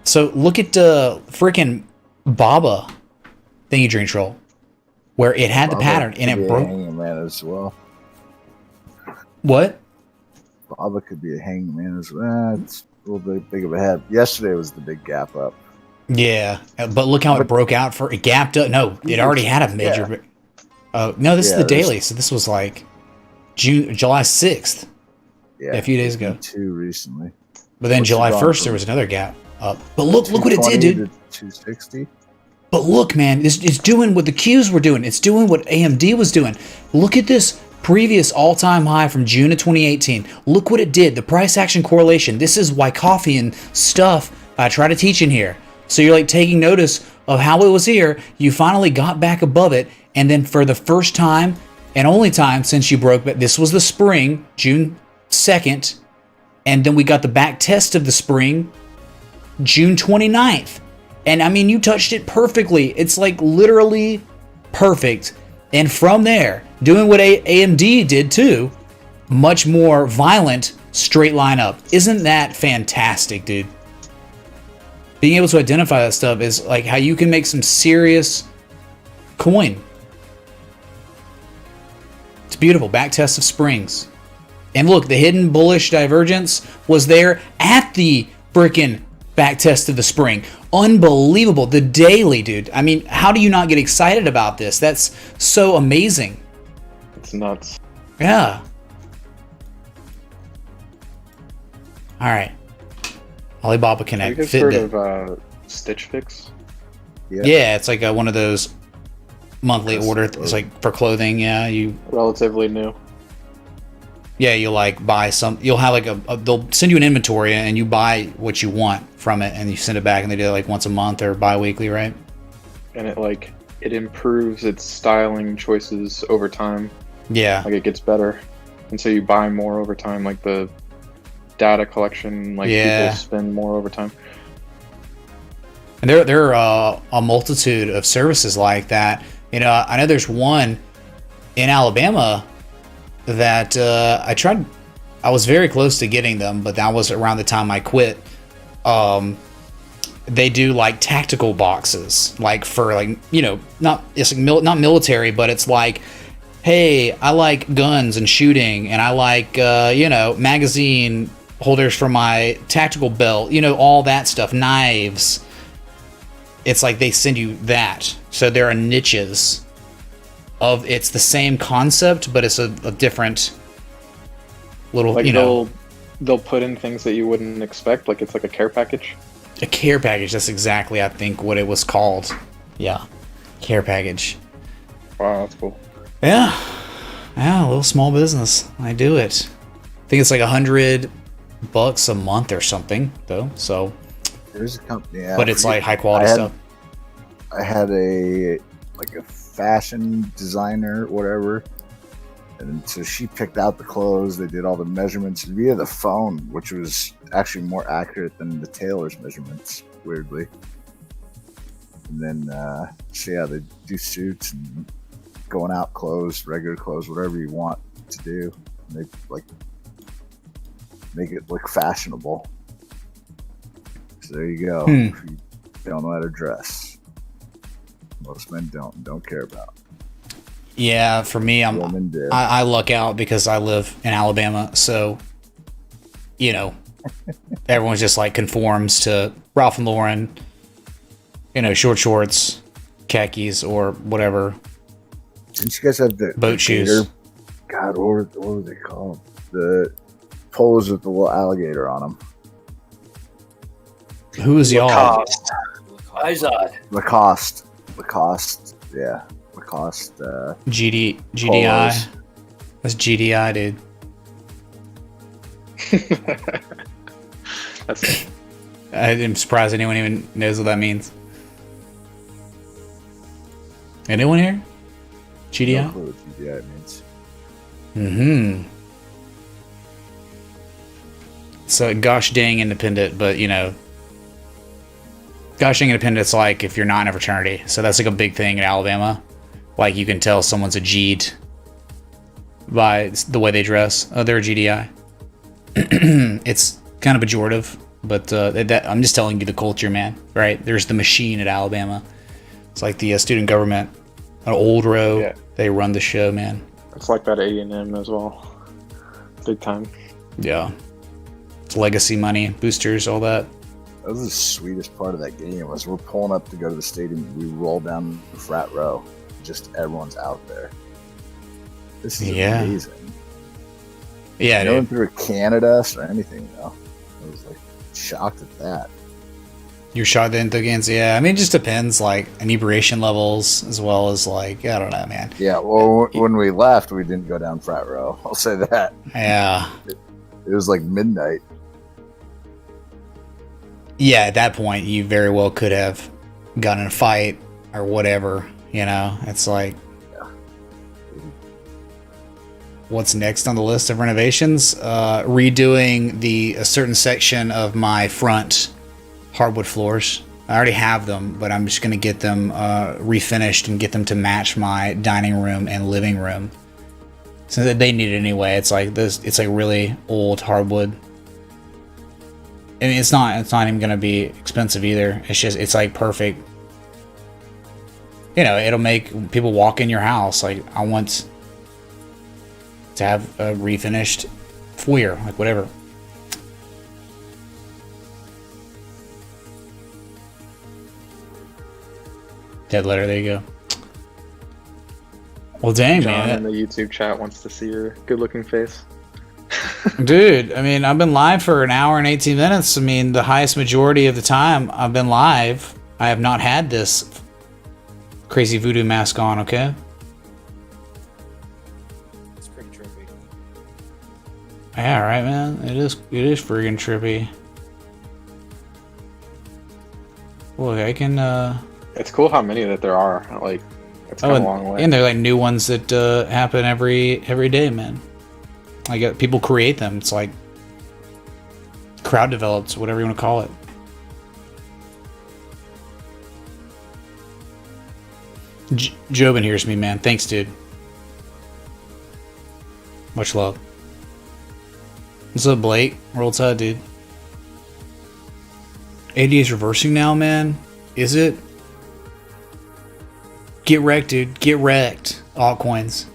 So look at freaking Baba thingy drink troll, where it had the pattern and it broke. Hanging Man as well. What? Baba could be a Hanging Man as well. It's a little bit big of a head. Yesterday was the big gap up. Yeah, but look how it broke out for it gapped up. No, it already had a major. No, this is the daily. So this was like July 6th. Yeah, a few days ago. Two recently. But then July 1st there was another gap up. But look what it did, dude. 260. But look, man, it's doing what the Qs were doing. It's doing what AMD was doing. Look at this previous all-time high from June of 2018. Look what it did. The price action correlation. This is Wyckoffean stuff I try to teach in here. So you're like taking notice of how it was here. You finally got back above it. And then for the first time and only time since you broke, but this was the spring, June 2nd. And then we got the back test of the spring, June 29th. And I mean, you touched it perfectly. It's like literally perfect. And from there, doing what AMD did too, much more violent straight line up. Isn't that fantastic, dude? Being able to identify that stuff is like how you can make some serious coin. It's beautiful. Back test of springs. And look, the hidden bullish divergence was there at the freaking back test of the spring. Unbelievable. The daily, dude. I mean, how do you not get excited about this? That's so amazing. It's nuts. Yeah. All right. Alibaba Connect. Have you guys heard of Stitch Fix? Yeah, it's like one of those monthly order. It's like for clothing. Yeah, you relatively new. Yeah, you like buy some. You'll have like they'll send you an inventory and you buy what you want from it and you send it back and they do it like once a month or bi-weekly, right? And it improves its styling choices over time. Yeah, like it gets better, and so you buy more over time. Like the data collection, people spend more over time. And there are a multitude of services like that. You know, I know there's one in Alabama that I tried. I was very close to getting them, but that was around the time I quit. They do like tactical boxes, like for like, you know, not military, but it's like, hey, I like guns and shooting, and I like magazine holders for my tactical belt, all that stuff, knives. It's like they send you that. So there are niches of, it's the same concept, but it's a different little, they'll put in things that you wouldn't expect. Like it's like a care package. A care package. That's exactly, I think, what it was called. Yeah. Care package. Wow, that's cool. Yeah. Yeah, a little small business. I do it. I think it's like $100 a month or something, though. So there's a company, but it's like high quality stuff. I had a fashion designer, whatever, and so she picked out the clothes. They did all the measurements via the phone, which was actually more accurate than the tailor's measurements, weirdly. And then they do suits and going out clothes, regular clothes, whatever you want to do. And they make it look fashionable. So there you go. If you don't know how to dress, most men don't care about. Yeah, for me, I luck out because I live in Alabama, so everyone's just like conforms to Ralph and Lauren, short shorts, khakis, or whatever. Didn't you guys have the boat shoes? God, what were they called? The polos with the little alligator on them. Who is y'all? Lacoste. Yeah. Lacoste. GDI. Polos. That's GDI, dude. I'm surprised anyone even knows what that means. Anyone here? GDI? No clue what GDI means. Mm-hmm. So gosh dang independent, but gosh dang independent's like if you're not in a fraternity. So that's like a big thing in Alabama. Like you can tell someone's a G'd by the way they dress. Oh, they're a GDI. It's kind of pejorative, but I'm just telling you the culture, man. Right? There's the machine at Alabama. It's like the student government, an old row. Yeah. They run the show, man. It's like that A&M as well. Big time. Yeah. It's legacy money, boosters, all that. That was the sweetest part of that game. Was we're pulling up to go to the stadium. We roll down the frat row. Just everyone's out there. This is amazing. Yeah, going through Canada or anything though. I was like shocked at that. You're shocked at the games, yeah. I mean, it just depends, like inebriation levels as well as like I don't know, man. Yeah, well, when we left, we didn't go down frat row. I'll say that. Yeah, it was like midnight. Yeah, at that point, you very well could have gotten in a fight or whatever. It's like, what's next on the list of renovations? Redoing a certain section of my front hardwood floors. I already have them, but I'm just gonna get them refinished and get them to match my dining room and living room. Since they need it anyway. It's like this. It's like really old hardwood. I mean, it's not even gonna be expensive either. It's like perfect. You know, it'll make people walk in your house. Like, I want to have a refinished foyer, like whatever. Dead letter, there you go. Well, dang, John man. in the YouTube chat wants to see your good-looking face. Dude, I mean, I've been live for an hour and 18 minutes. I mean, the highest majority of the time I've been live, I have not had this crazy voodoo mask on, okay? It's pretty trippy. Yeah, right, man. It is friggin' trippy. Look, I can, It's cool how many that there are. Like, it's come a long way. and they're like new ones that happen every day, man. Like, people create them. It's like crowd developed, whatever you want to call it. Jobin hears me, man. Thanks, dude. Much love. What's up, Blake? World Tide, dude. ADA is reversing now, man. Is it? Get wrecked, dude. Get wrecked. Altcoins.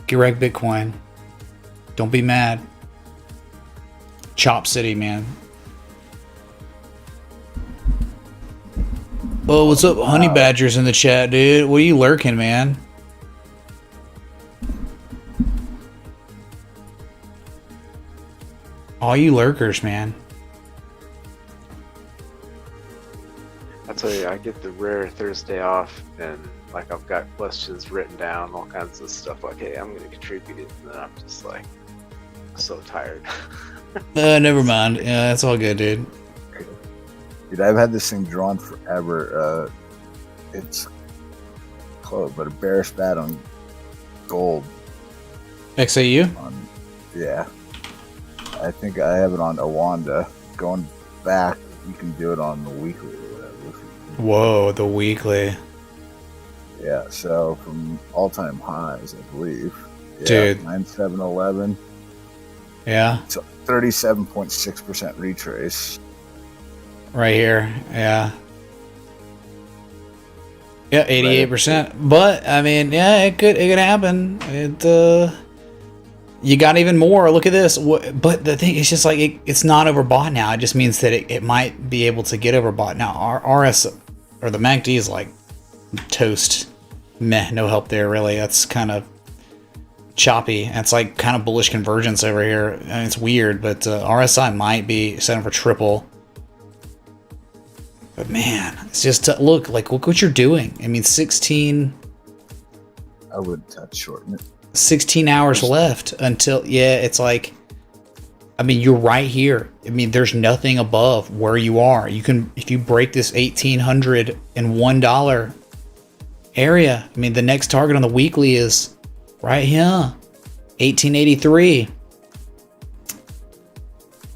Get wrecked, Bitcoin. Don't be mad. Chop City, man. Oh, what's up, Honey Badgers in the chat, dude? What are you lurking, man? All you lurkers, man. I tell you, I get the rare Thursday off, and like I've got questions written down, all kinds of stuff. Like, hey, I'm going to contribute it, and then I'm just like so tired. Never mind. Yeah, that's all good, dude. Dude, I've had this thing drawn forever. It's close, but a bearish bat on gold. XAU? Yeah. I think I have it on Awanda. Going back, you can do it on the weekly or whatever. Whoa, the weekly. Yeah, so from all-time highs, I believe. Yeah, Dude. 9/7/11. Yeah. So 37.6% retrace. Right here. Yeah. Yeah, 88%. But I mean, yeah, it could happen. You got even more. Look at this. But the thing is just like it's not overbought now. It just means that it might be able to get overbought. Now our RS or the MACD is like toast. Meh, no help there really. That's kind of choppy. It's like kind of bullish convergence over here. I mean, it's weird, but RSI might be setting for triple. But man, it's just look what you're doing. I mean, 16. I would touch shorten it. 16 hours left until it's like, I mean, you're right here. I mean, there's nothing above where you are. You can, if you break this $1,801 area, I mean, the next target on the weekly is right here, 1883.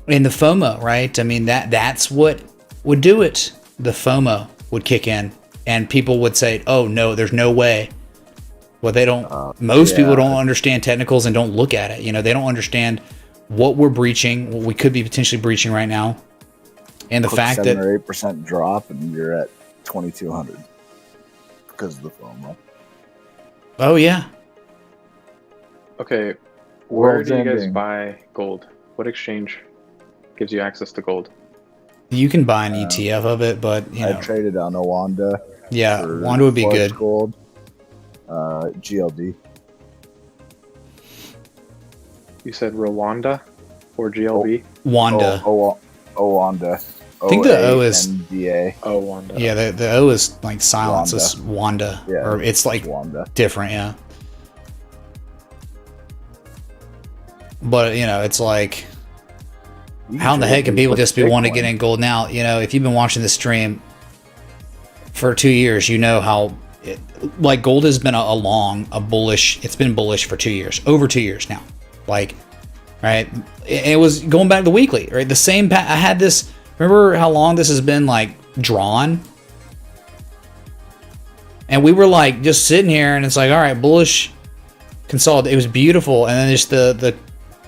And the FOMO, right? I mean, that's what would do it. The FOMO would kick in and people would say, oh no, there's no way. Well, they don't, most people don't understand technicals and don't look at it. You know, they don't understand what we're breaching, what we could be potentially breaching right now. And the fact 7 that or 8% drop and you're at 2,200 because of the FOMO. Oh yeah. Okay, where World's do you guys ending. buy gold? What exchange gives you access to gold? You can buy an ETF of it, but you know. I traded on Awanda. Yeah, for Wanda would be Forest good. Gold, GLD. You said Rwanda or GLB? Wanda. Awanda. I think the O is OANDA. Oh, Wanda. Yeah, the O is like silence. Wanda. It's Wanda. Yeah, Or it's like Wanda. different, yeah. But you know, it's like how in the heck can people just be wanting to get in gold now? You know, if you've been watching this stream for 2 years, you know how like gold has been a bullish. It's been bullish for 2 years, over 2 years now. Like right? It was going back to weekly, right? The same. I had this. Remember how long this has been like drawn? And we were like just sitting here, and it's like, all right, bullish consolidate. It was beautiful, and then just the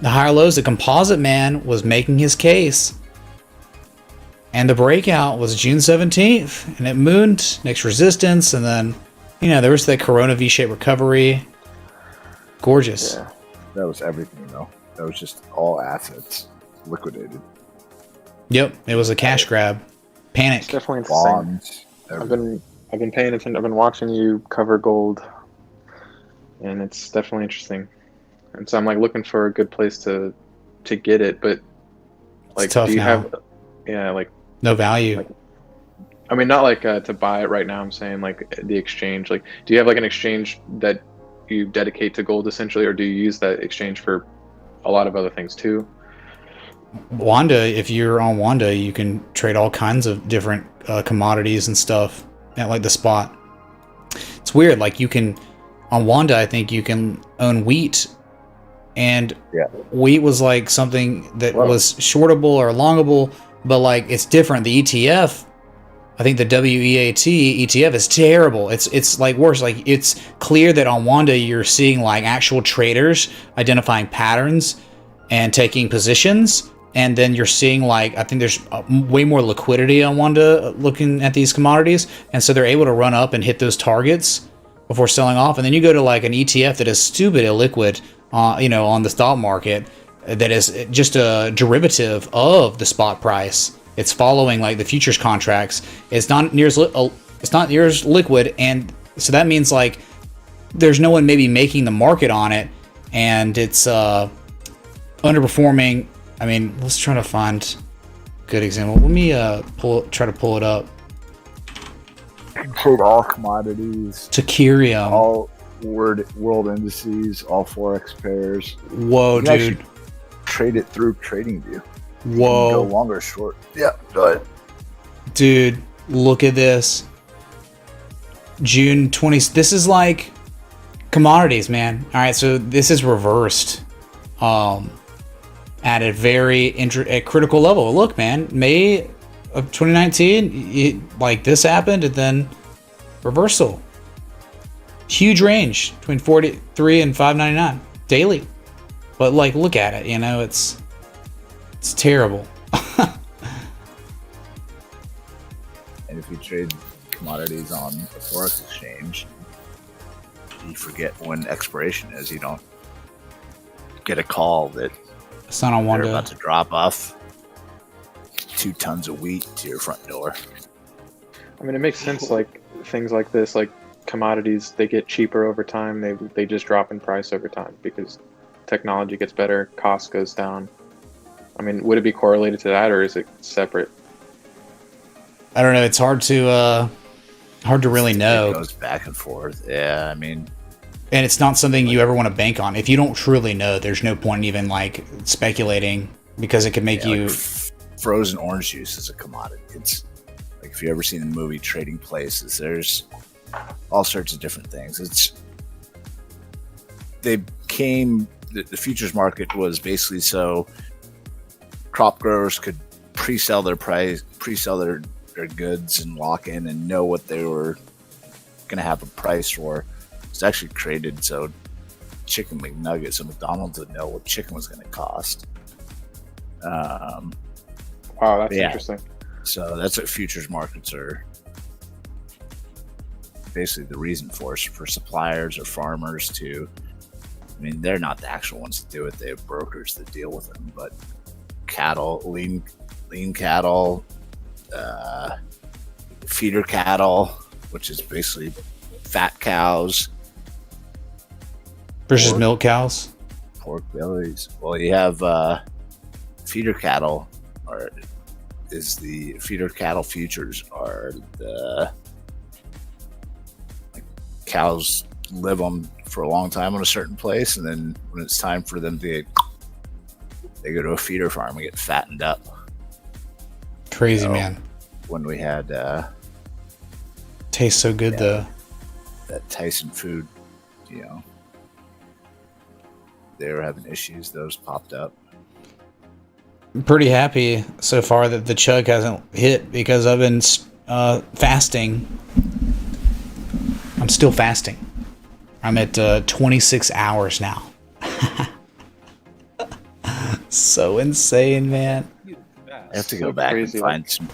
higher lows. The composite man was making his case, and the breakout was June 17th, and it mooned next resistance, and then there was that Corona V-shaped recovery. Gorgeous. Yeah, that was everything though. That was just all assets liquidated. Yep, it was a cash grab. Panic. It's definitely Bonds. I've been paying attention. I've been watching you cover gold, and it's definitely interesting. And so I'm like looking for a good place to get it, but like, it's tough do you now. have like no value? Like, I mean, not like to buy it right now. I'm saying like the exchange. Like, do you have like an exchange that you dedicate to gold essentially, or do you use that exchange for a lot of other things too? Wanda, if you're on Wanda, you can trade all kinds of different commodities and stuff at like the spot. It's weird. Like you can on Wanda, I think you can own wheat, and wheat was like something that was shortable or longable, but like it's different. The ETF, I think the WEAT ETF is terrible. It's like worse. Like it's clear that on Wanda you're seeing like actual traders identifying patterns and taking positions. And then you're seeing like, I think there's way more liquidity on Wanda looking at these commodities. And so they're able to run up and hit those targets before selling off. And then you go to like an ETF that is stupid illiquid, on the stock market that is just a derivative of the spot price. It's following like the futures contracts. It's not near as liquid. And so that means like there's no one maybe making the market on it. And it's underperforming. I mean, let's try to find a good example. Let me try to pull it up. You can trade all commodities. Takirium. All world indices, all forex pairs. Whoa, dude. Trade it through TradingView. Whoa. Go long or short. Yeah, go ahead. Dude, look at this. June 20th. This is like commodities, man. All right, so this is reversed. At a very critical level. Look, man, May of 2019, like this happened, and then reversal. Huge range between 43 and 599 daily. But like, look at it, it's terrible. And if you trade commodities on the forex exchange, you forget when expiration is. You don't get a call that it's not on Wanda. They're about to drop off 2 tons of wheat to your front door. I mean, it makes sense. Like things like this, like commodities, they get cheaper over time. They just drop in price over time because technology gets better, cost goes down. I mean, would it be correlated to that, or is it separate? I don't know. It's hard to really know. It goes back and forth. Yeah, I mean. And it's not something you ever want to bank on. If you don't truly know, there's no point in even like speculating because it could make you. Like frozen orange juice is a commodity. It's like if you ever seen the movie Trading Places, there's all sorts of different things. The futures market was basically so crop growers could pre-sell their goods and lock in and know what they were going to have a price for. It's actually created so chicken McNuggets, so McDonald's would know what chicken was going to cost. Wow, that's interesting. So that's what futures markets are basically the reason for suppliers or farmers to. I mean, they're not the actual ones that do it. They have brokers that deal with them. But cattle, lean cattle, feeder cattle, which is basically fat cows. Versus milk cows? Pork bellies. Well, you have feeder cattle, the feeder cattle futures are the cows live on for a long time on a certain place, and then when it's time for them to they go to a feeder farm and get fattened up. Crazy, man. When we had tastes so good though. That Tyson food, they were having issues. Those popped up. pretty happy so far that the chug hasn't hit because I've been fasting. I'm still fasting. I'm at 26 hours now. So insane, man. I have to go back and find some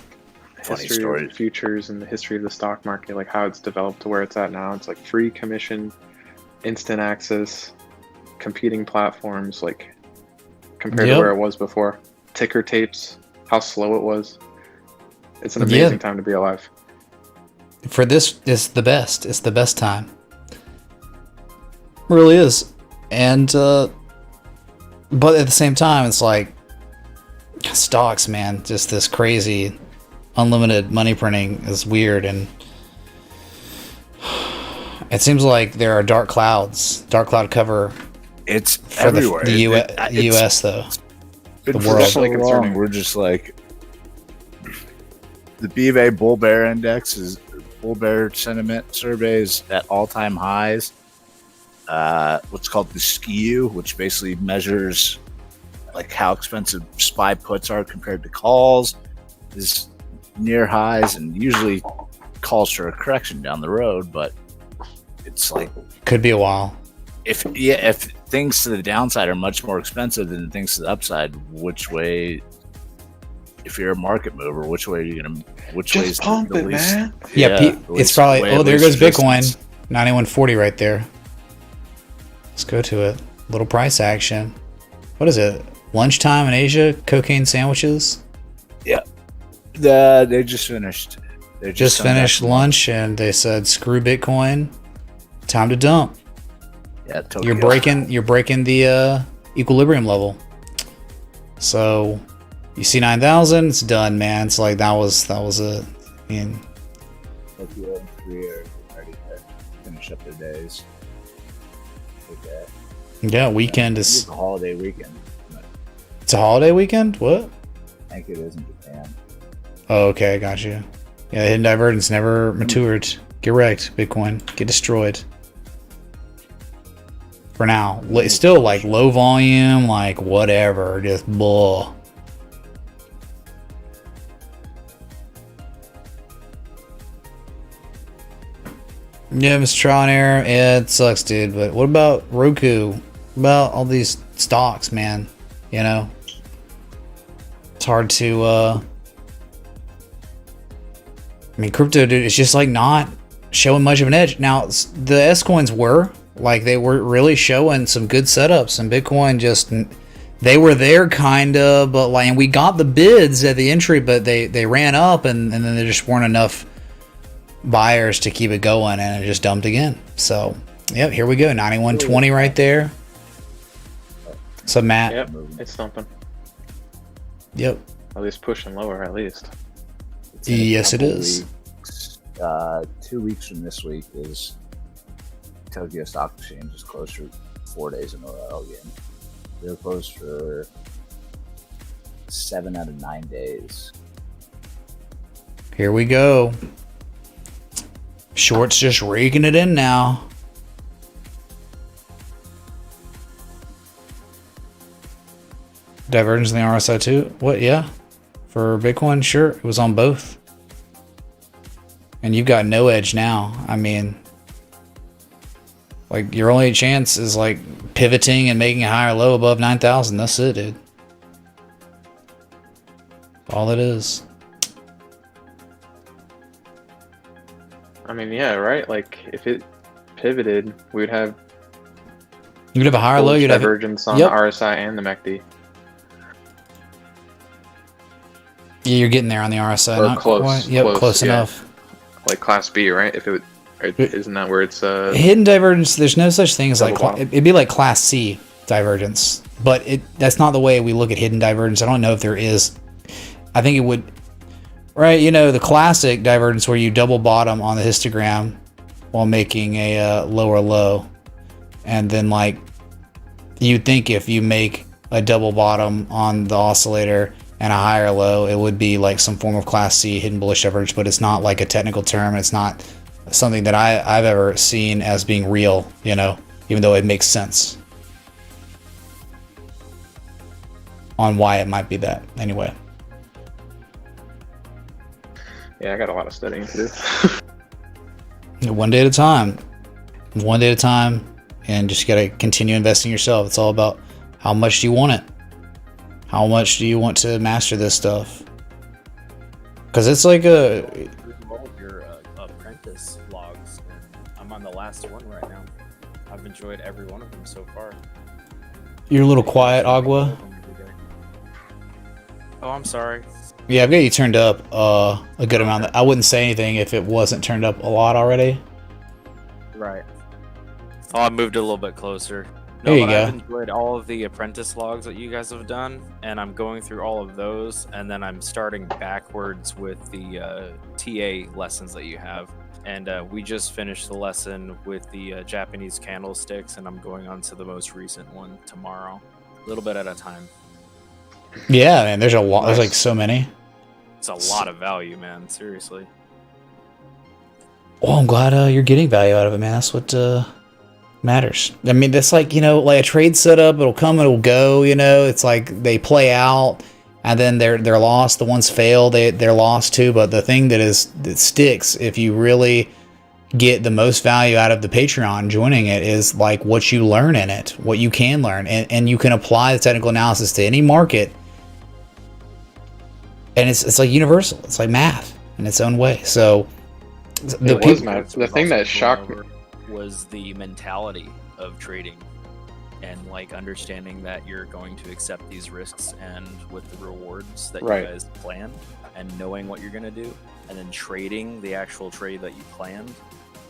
funny history stories. of futures and the history of the stock market, like how it's developed to where it's at now. It's like free commission, instant access, competing platforms, like compared to where it was before. Ticker tapes, how slow it was. It's an amazing time to be alive. For this, it's the best. It's the best time. It really is. And but at the same time, it's like stocks, man. Just this crazy, unlimited money printing is weird, and it seems like there are dark clouds. Dark cloud cover. It's for everywhere. The U.S. though. The world. so long, we're just like the BofA Bull Bear Index is Bull Bear Sentiment Surveys at all-time highs. What's called the skew, which basically measures like how expensive SPY puts are compared to calls, is near highs, and usually calls for a correction down the road, but it's like could be a while. If things to the downside are much more expensive than things to the upside, which way? If you're a market mover, which way are you gonna? Which way is pump the it, least? man. Yeah, it's probably. Oh, there goes Bitcoin, 9140 right there. Let's go to it. Little price action. What is it? Lunchtime in Asia? Cocaine sandwiches? Yeah. They just finished. They just finished lunch and they said, "Screw Bitcoin, time to dump." Yeah, Tokyo. You're breaking the equilibrium level. So you see 9,000, it's done, man. It's like that was it. I mean, Tokyo and Korea are ready to finish up their days. Yeah, weekend It's is a holiday weekend. It's a holiday weekend? What? I think it is in Japan. Oh, okay, got you. Yeah, hidden divergence never matured. Get wrecked, Bitcoin. Get destroyed. For now. It's still like low volume, like whatever, just bull. Yeah, Mr. Trial and Error. Yeah, it sucks, dude. But what about Roku? What about all these stocks, man? You know? It's hard to, I mean, crypto, dude, it's just like not showing much of an edge. Now, the S coins were, like, they were really showing some good setups, and Bitcoin just, they were there kind of, but like, and we got the bids at the entry, but they ran up, and then there just weren't enough buyers to keep it going, and it just dumped again. So, yep, here we go, 9120 right there. So, Matt. Yep, it's thumping. Yep. At least pushing lower, at least. Yes, it is. Weeks, 2 weeks from this week is Tokyo Stock Exchange is closed for 4 days in a row again. They're closed for 7 out of 9 days. Here we go. Shorts just raking it in now. Divergence in the RSI too? What? Yeah. For Bitcoin, sure. It was on both. And you've got no edge now. I mean, like, your only chance is like pivoting and making a higher low above 9,000. That's it, dude. All it is. I mean, yeah, right? Like, if it pivoted, we'd have You'd have a higher low. You'd have divergence on the RSI and the MACD. Yeah, you're getting there on the RSI. Or Not close. quite. Yep, close yeah. enough. Like Class B, right? If it would, isn't that where it's hidden divergence? There's no such thing as like double bottom. it'd be like Class C divergence, but that's not the way we look at hidden divergence. I don't know if there is. I think it would, right? You know, the classic divergence where you double bottom on the histogram while making a lower low, and then like you'd think if you make a double bottom on the oscillator and a higher low, it would be like some form of Class C hidden bullish divergence, but it's not like a technical term. It's not something that I've ever seen as being real, you know, even though it makes sense. on why it might be that. Anyway. Yeah, I got a lot of studying to do. One day at a time. One day at a time. And just gotta continue investing in yourself. It's all about how much do you want it? How much do you want to master this stuff? Because it's like a... all of your apprentice logs. I'm on the last one right now. I've enjoyed every one of them so far. You're a little quiet, Agua. Oh, I'm sorry. Yeah, I've got you turned up a good amount. I wouldn't say anything if it wasn't turned up a lot already. Right. Oh, I moved a little bit closer. There you but go. I've enjoyed all of the apprentice logs that you guys have done, and I'm going through all of those, and then I'm starting backwards with the TA lessons that you have. And we just finished the lesson with the Japanese candlesticks, and I'm going on to the most recent one tomorrow. A little bit at a time. Yeah, man, there's a lot. There's like so many. It's a lot of value, man. Seriously. Well, I'm glad you're getting value out of it, man. That's what matters. I mean, that's like, you know, like a trade setup. It'll come, it'll go. You know, it's like they play out, and then they're lost. The ones fail, they're lost too. But the thing that sticks, if you really get the most value out of the Patreon joining it, is like what you learn in it, what you can learn, and you can apply the technical analysis to any market. And it's like universal. It's like math in its own way. So The thing that shocked me was the mentality of trading, and like understanding that you're going to accept these risks and with the rewards that you guys plan, and knowing what you're going to do, and then trading the actual trade that you planned.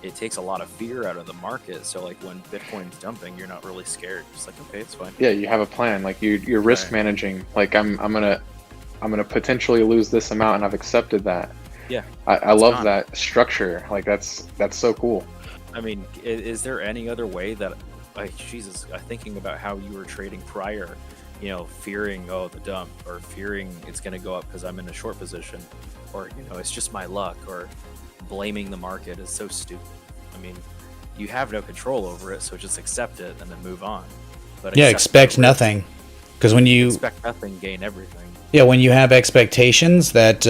It takes a lot of fear out of the market. So like when Bitcoin's dumping, you're not really scared. It's like, okay, it's fine. Yeah, you have a plan. Like you're risk managing. Like I'm gonna potentially lose this amount, and I've accepted that. Yeah, I love that structure. Like that's so cool. I mean, is there any other way that, like, Jesus, thinking about how you were trading prior, you know, fearing, oh, the dump, or fearing it's going to go up because I'm in a short position, or, you know, it's just my luck, or blaming the market is so stupid. I mean, you have no control over it, so just accept it and then move on. But yeah, expect nothing. Because when you expect nothing, gain everything. Yeah, when you have expectations, that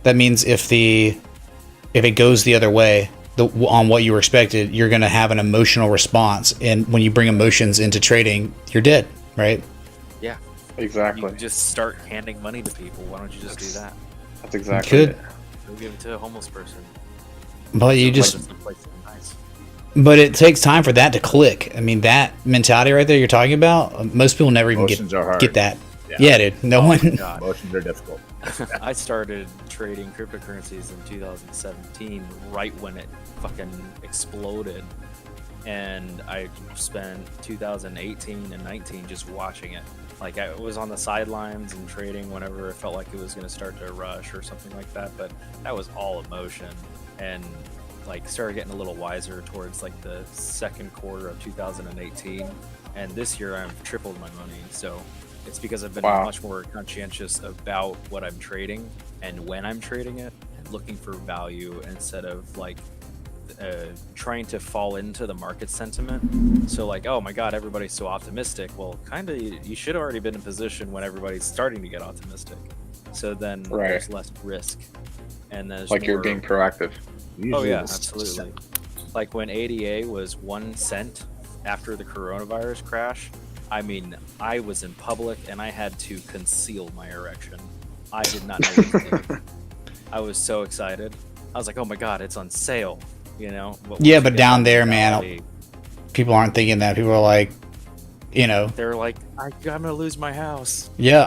means if it goes the other way, on what you were expected, you're going to have an emotional response. And when you bring emotions into trading, you're dead, right? Yeah, exactly. You can just start handing money to people. Why don't you just do that? That's exactly it. Go give it to a homeless person. But you just... But it takes time for that to click. I mean, that mentality right there you're talking about, most people never even get that. Yeah, dude. No one... Emotions are difficult. I started trading cryptocurrencies in 2017, right when it fucking exploded, and I spent 2018 and 19 just watching it. Like, I was on the sidelines and trading whenever it felt like it was going to start to rush or something like that, but that was all emotion, and like started getting a little wiser towards like the second quarter of 2018, and this year I've tripled my money. So it's because I've been much more conscientious about what I'm trading and when I'm trading it, and looking for value instead of like trying to fall into the market sentiment. So like, oh my god, everybody's so optimistic. Well, kind of, you should have already been in position when everybody's starting to get optimistic. So then there's less risk, and there's like you're being proactive. Oh yeah, absolutely. Like when ADA was 1 cent after the coronavirus crash, I mean, I was in public and I had to conceal my erection. I did not know what to do. I was so excited. I was like, oh my god, it's on sale, you know? But down there, man, people aren't thinking that. People are like, you know, they're like, I'm gonna lose my house. Yeah,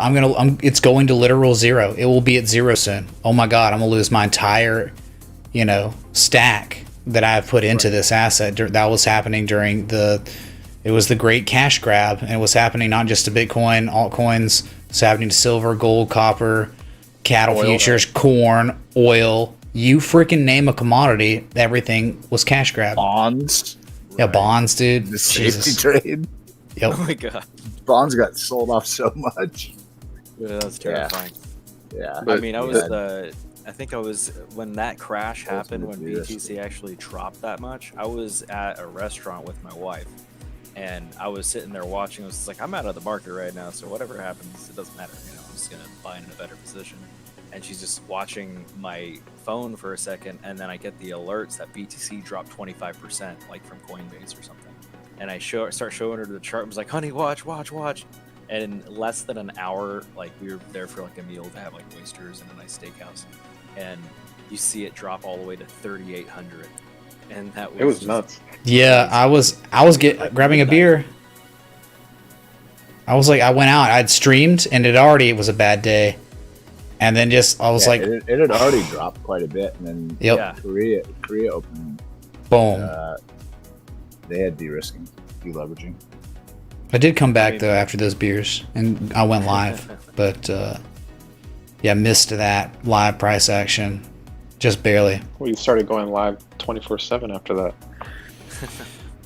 it's going to literal zero. It will be at zero soon. Oh my god, I'm gonna lose my entire, you know, stack that I have put into this asset. That was happening during it was the great cash grab, and it was happening not just to Bitcoin, altcoins. It's happening to silver, gold, copper, cattle futures, corn, oil. You freaking name a commodity, everything was cash grab. Bonds. Yeah, bonds, dude. The safety trade. Yep. Oh my god. Bonds got sold off so much. Yeah, that's terrifying. Yeah. I mean, I think I was, when that crash happened, when BTC actually dropped that much, I was at a restaurant with my wife, And I was sitting there watching. I was just like, I'm out of the market right now, so whatever happens, it doesn't matter. You know, I'm just gonna buy in a better position. And she's just watching my phone for a second, and then I get the alerts that BTC dropped 25%, like from Coinbase or something. And I start showing her the chart. I was like, honey, watch. And in less than an hour, like we were there for like a meal to have like oysters and a nice steakhouse, and you see it drop all the way to 3,800, and that was it was just nuts. Yeah, I was grabbing a beer. I was like, I went out, I'd streamed, and it was a bad day. And then I was like, it had already dropped quite a bit, and then yep. Korea opened. Boom. They had de-risking, deleveraging. I did come back though after those beers, and I went live, but missed that live price action, just barely. Well, you started going live 24/7 after that.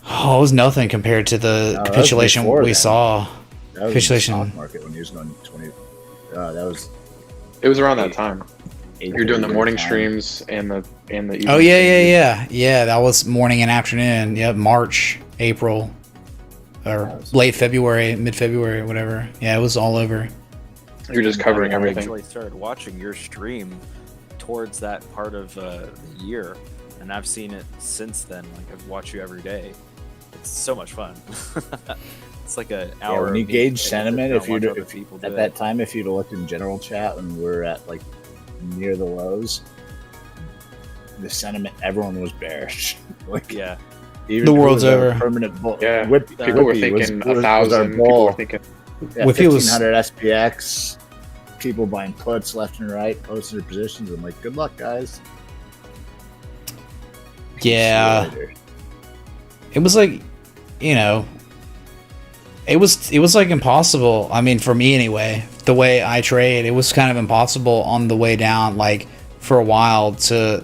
Oh, it was nothing compared to the capitulation we saw. That was capitulation the stock market when he was going 20. It was around that time. You're doing the morning streams and the evening. Oh yeah. That was morning and afternoon. Yep, March, April, or late February, mid-February, whatever. Yeah, it was all over. You're just covering everything. I actually started watching your stream towards that part of the year, and I've seen it since then. Like I've watched you every day. It's so much fun. It's like an hour. When you gauge sentiment, if at that time, if you'd have looked in general chat and we're at like near the lows, the sentiment, everyone was bearish. Like, yeah, even the world's over. Permanent bull. Yeah, people were thinking 1,000. People were thinking 1,500 SPX. People buying puts left and right, posting their positions. I'm like, good luck, guys. Yeah, it was like, you know. It was like impossible. I mean, for me anyway, the way I trade, it was kind of impossible on the way down, like for a while to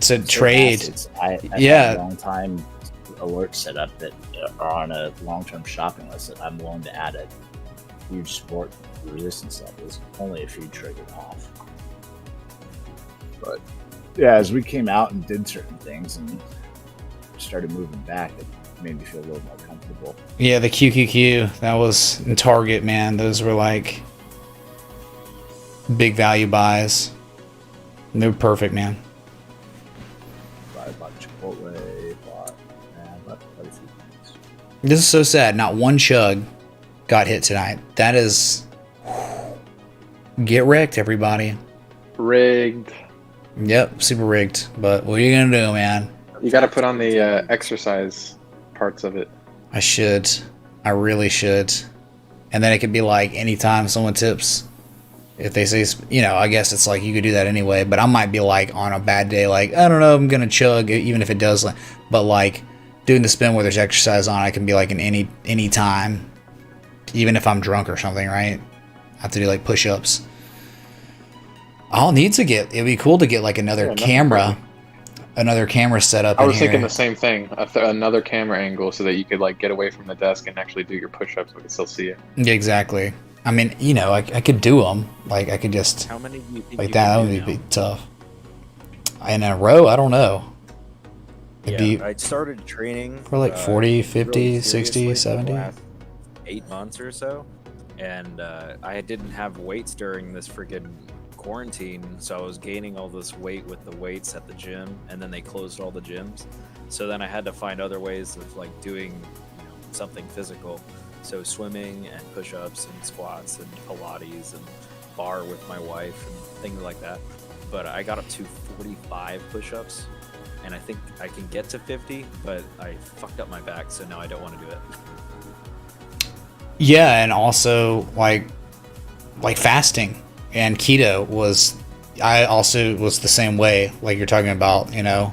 trade. I had a long time alert set up that are on a long-term shopping list that I'm willing to add a huge support resistance levels. Only if you triggered off. But yeah, as we came out and did certain things and started moving back, it made me feel a little more comfortable. Yeah, the QQQ, that was in Target, man. Those were like big value buys. And they were perfect, man. I bought Chipotle, bought quite a few things. This is so sad. Not one chug got hit tonight. That is... Get wrecked, everybody. Rigged. Yep, super rigged. But what are you going to do, man? You got to put on the exercise parts of it. I should. I really should. And then it could be like anytime someone tips, if they say, you know, I guess it's like you could do that anyway, but I might be like on a bad day, like, I don't know, I'm going to chug, even if it does. But like doing the spin where there's exercise on, I can be like in any time, even if I'm drunk or something, right? I have to do like push-ups. It'd be cool to get like another camera. Another camera set up. I was thinking the same thing. Another camera angle so that you could like get away from the desk and actually do your push-ups. We could still see it. Yeah, exactly. I mean, you know, I could do them. Like I could just. How many do you think like that would be tough. In a row, I don't know. I started training for like 40, 50, really 60, 70. The last 8 months or so, and I didn't have weights during this friggin' quarantine, so I was gaining all this weight with the weights at the gym, and then they closed all the gyms, so then I had to find other ways of like doing something physical, so swimming and push-ups and squats and Pilates and bar with my wife and things like that. But I got up to 45 push-ups, and I think I can get to 50, but I fucked up my back, so now I don't want to do it. Yeah, and also like fasting and keto was, I also was the same way, like you're talking about, you know,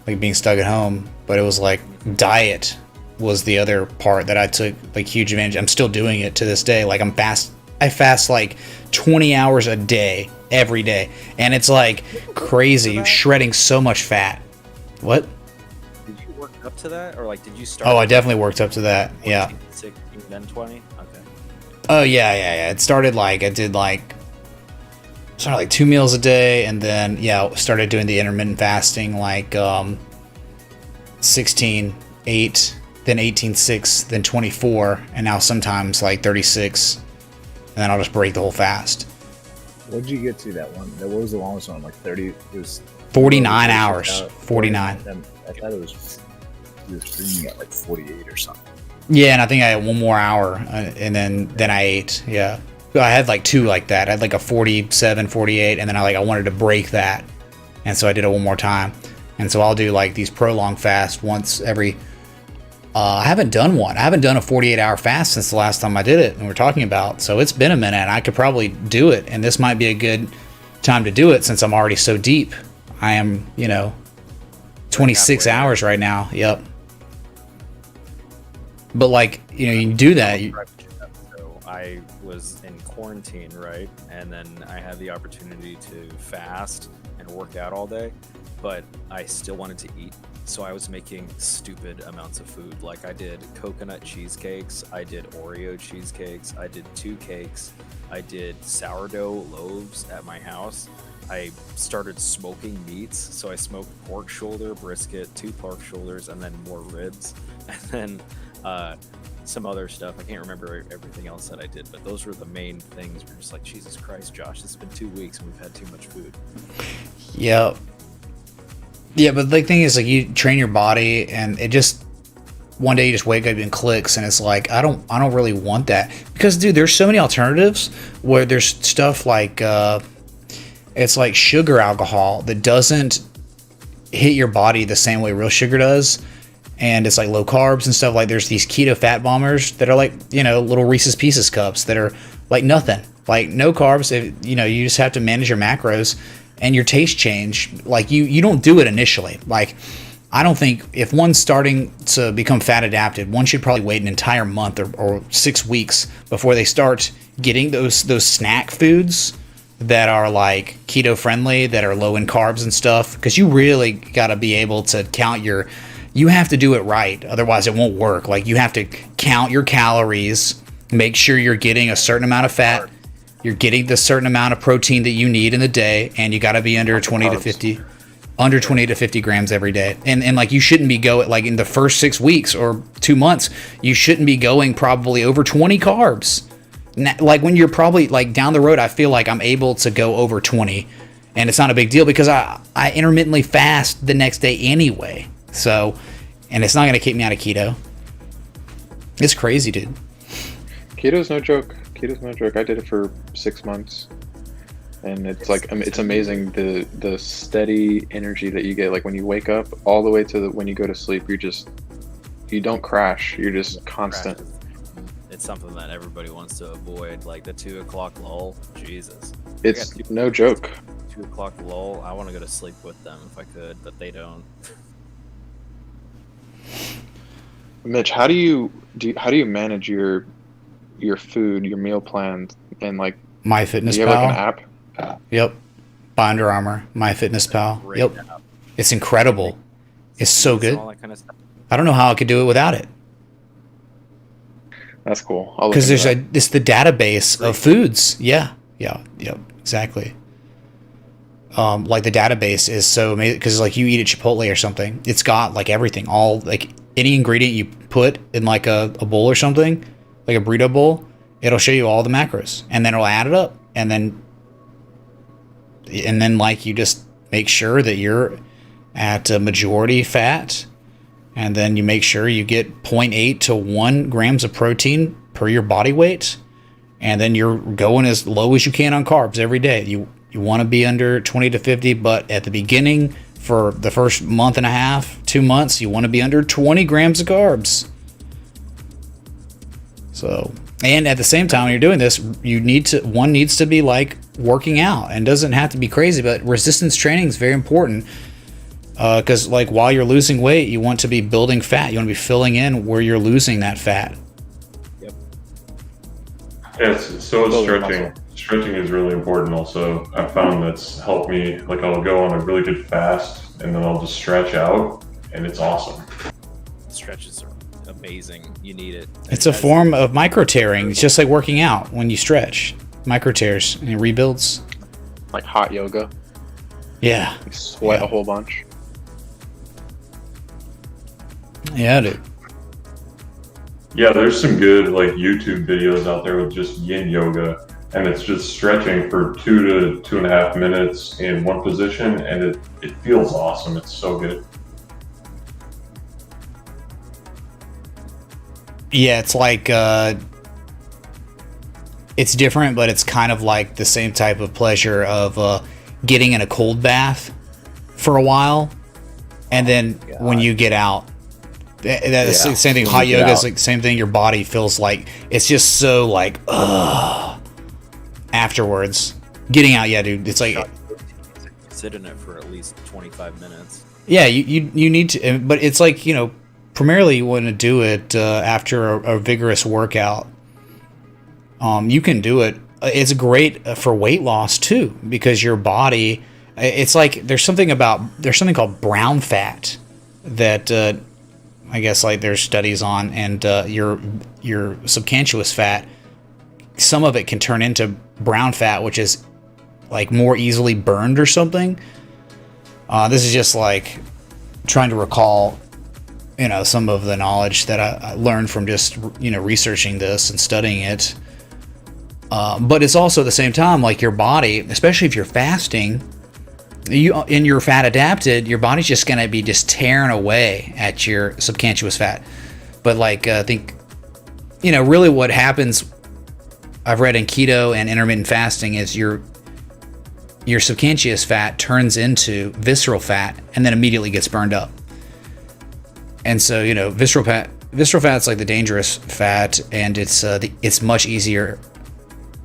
like being stuck at home, but it was like diet was the other part that I took like huge advantage. I'm still doing it to this day. Like I fast like 20 hours a day, every day. And it's like crazy, shredding so much fat. What? Did you work up to that? Or like, did you start? Oh, I definitely worked up to that. 14, yeah. 16, then 20? Okay. Oh, yeah. It started like, I did like 2 meals a day. And then, started doing the intermittent fasting, like 16, 8, then 18.6, then 24, and now sometimes like 36, and then I'll just break the whole fast. What did you get to that one? What was the longest one? Like 30? It was 49 hours. 49. I thought it was you were streaming at like 48 or something. Yeah, and I think I had one more hour, and then I ate. Yeah, I had like 2 like that. I had like a 47, 48, and then I wanted to break that, and so I did it one more time. And so I'll do like these prolonged fasts once every. I haven't done one. I haven't done a 48-hour fast since the last time I did it, and we're talking about. So it's been a minute, and I could probably do it, and this might be a good time to do it since I'm already so deep. I am, 26 hours right now. Yep. But like, you can do that. So I was in quarantine, right? And then I had the opportunity to fast and work out all day, but I still wanted to eat. So I was making stupid amounts of food. Like I did coconut cheesecakes, I did Oreo cheesecakes, I did 2 cakes, I did sourdough loaves at my house. I started smoking meats, so I smoked pork shoulder, brisket, 2 pork shoulders, and then more ribs, and then some other stuff. I can't remember everything else that I did, but those were the main things. We're just like, Jesus Christ, Josh, it's been 2 weeks and we've had too much food. Yep. Yeah, but the thing is, like, you train your body, and it just one day you just wake up and clicks, and it's like I don't really want that, because dude, there's so many alternatives where there's stuff like it's like sugar alcohol that doesn't hit your body the same way real sugar does, and it's like low carbs and stuff. Like there's these keto fat bombers that are like little Reese's Pieces cups that are like nothing, like no carbs. You just have to manage your macros. And your taste change, like you don't do it initially. Like I don't think if one's starting to become fat adapted, one should probably wait an entire month or 6 weeks before they start getting those snack foods that are like keto friendly, that are low in carbs and stuff. Because you really got to be able to count you have to do it right, otherwise it won't work. Like you have to count your calories, make sure you're getting a certain amount of fat. You're getting the certain amount of protein that you need in the day, and you got to be under 20 to 50 grams every day. And like you shouldn't be going like in the first 6 weeks or 2 months, you shouldn't be going probably over 20 carbs. Like when you're probably like down the road, I feel like I'm able to go over 20, and it's not a big deal because I intermittently fast the next day anyway. So, and it's not going to keep me out of keto. It's crazy, dude. Keto's no joke. Keto's no joke. I did it for 6 months, and it's like it's amazing the steady energy that you get. Like when you wake up, all the way to when you go to sleep, you don't crash. You're just constant. It's something that everybody wants to avoid, like the 2 o'clock lull. Jesus, it's no joke. 2 o'clock lull. I want to go to sleep with them if I could, but they don't. Mitch, how do you manage your food, your meal plan, and like MyFitnessPal? Do you have like an app? Yep. By Under Armour, MyFitnessPal. Yep. It's incredible. It's so good. I don't know how I could do it without it. That's cool. Because it's the database of foods. Yeah. Exactly. Like the database is so amazing because like you eat at Chipotle or something, it's got like everything, all like any ingredient you put in like a bowl or something, like a burrito bowl, it'll show you all the macros, and then it'll add it up, and then like you just make sure that you're at a majority fat, and then you make sure you get 0.8 to 1 grams of protein per your body weight, and then you're going as low as you can on carbs every day. You want to be under 20 to 50, but at the beginning, for the first month and a half, 2 months, you want to be under 20 grams of carbs. So, and at the same time, when you're doing this, one needs to be like working out, and doesn't have to be crazy, but resistance training is very important. Because like while you're losing weight, you want to be building fat. You want to be filling in where you're losing that fat. Yep. Yeah, so stretching. Stretching is really important also. I've found that's helped me. Like I'll go on a really good fast and then I'll just stretch out, and it's awesome. Stretches are amazing. You need it. It's a form of micro tearing. It's just like working out when you stretch. Micro tears and it rebuilds. Like hot yoga. Yeah. You sweat a whole bunch. Yeah, dude. Yeah, there's some good like YouTube videos out there with just yin yoga, and it's just stretching for 2 to 2.5 minutes in one position, and it feels awesome. It's so good. Yeah, it's like it's different, but it's kind of like the same type of pleasure of getting in a cold bath for a while, and then when you get out, that's the same thing. Hot yoga is like the same thing. Your body feels like it's just so like afterwards. Getting out, yeah, dude. It's like sit in it for at least 25 minutes. Yeah, you need to, but it's like, you know, primarily you want to do it after a vigorous workout. You can do it. It's great for weight loss too, because your body. It's like there's something called brown fat that I guess like there's studies on, and your subcutaneous fat. Some of it can turn into brown fat, which is like more easily burned or something. This is just like trying to recall, you know, some of the knowledge that I learned from just, you know, researching this and studying it. But it's also at the same time like your body, especially if you're fasting, you're fat adapted, your body's just going to be just tearing away at your subcutaneous fat. But like I think, you know, really what happens, I've read in keto and intermittent fasting, is your subcutaneous fat turns into visceral fat and then immediately gets burned up. And so, you know, visceral fat's like the dangerous fat, and it's much easier.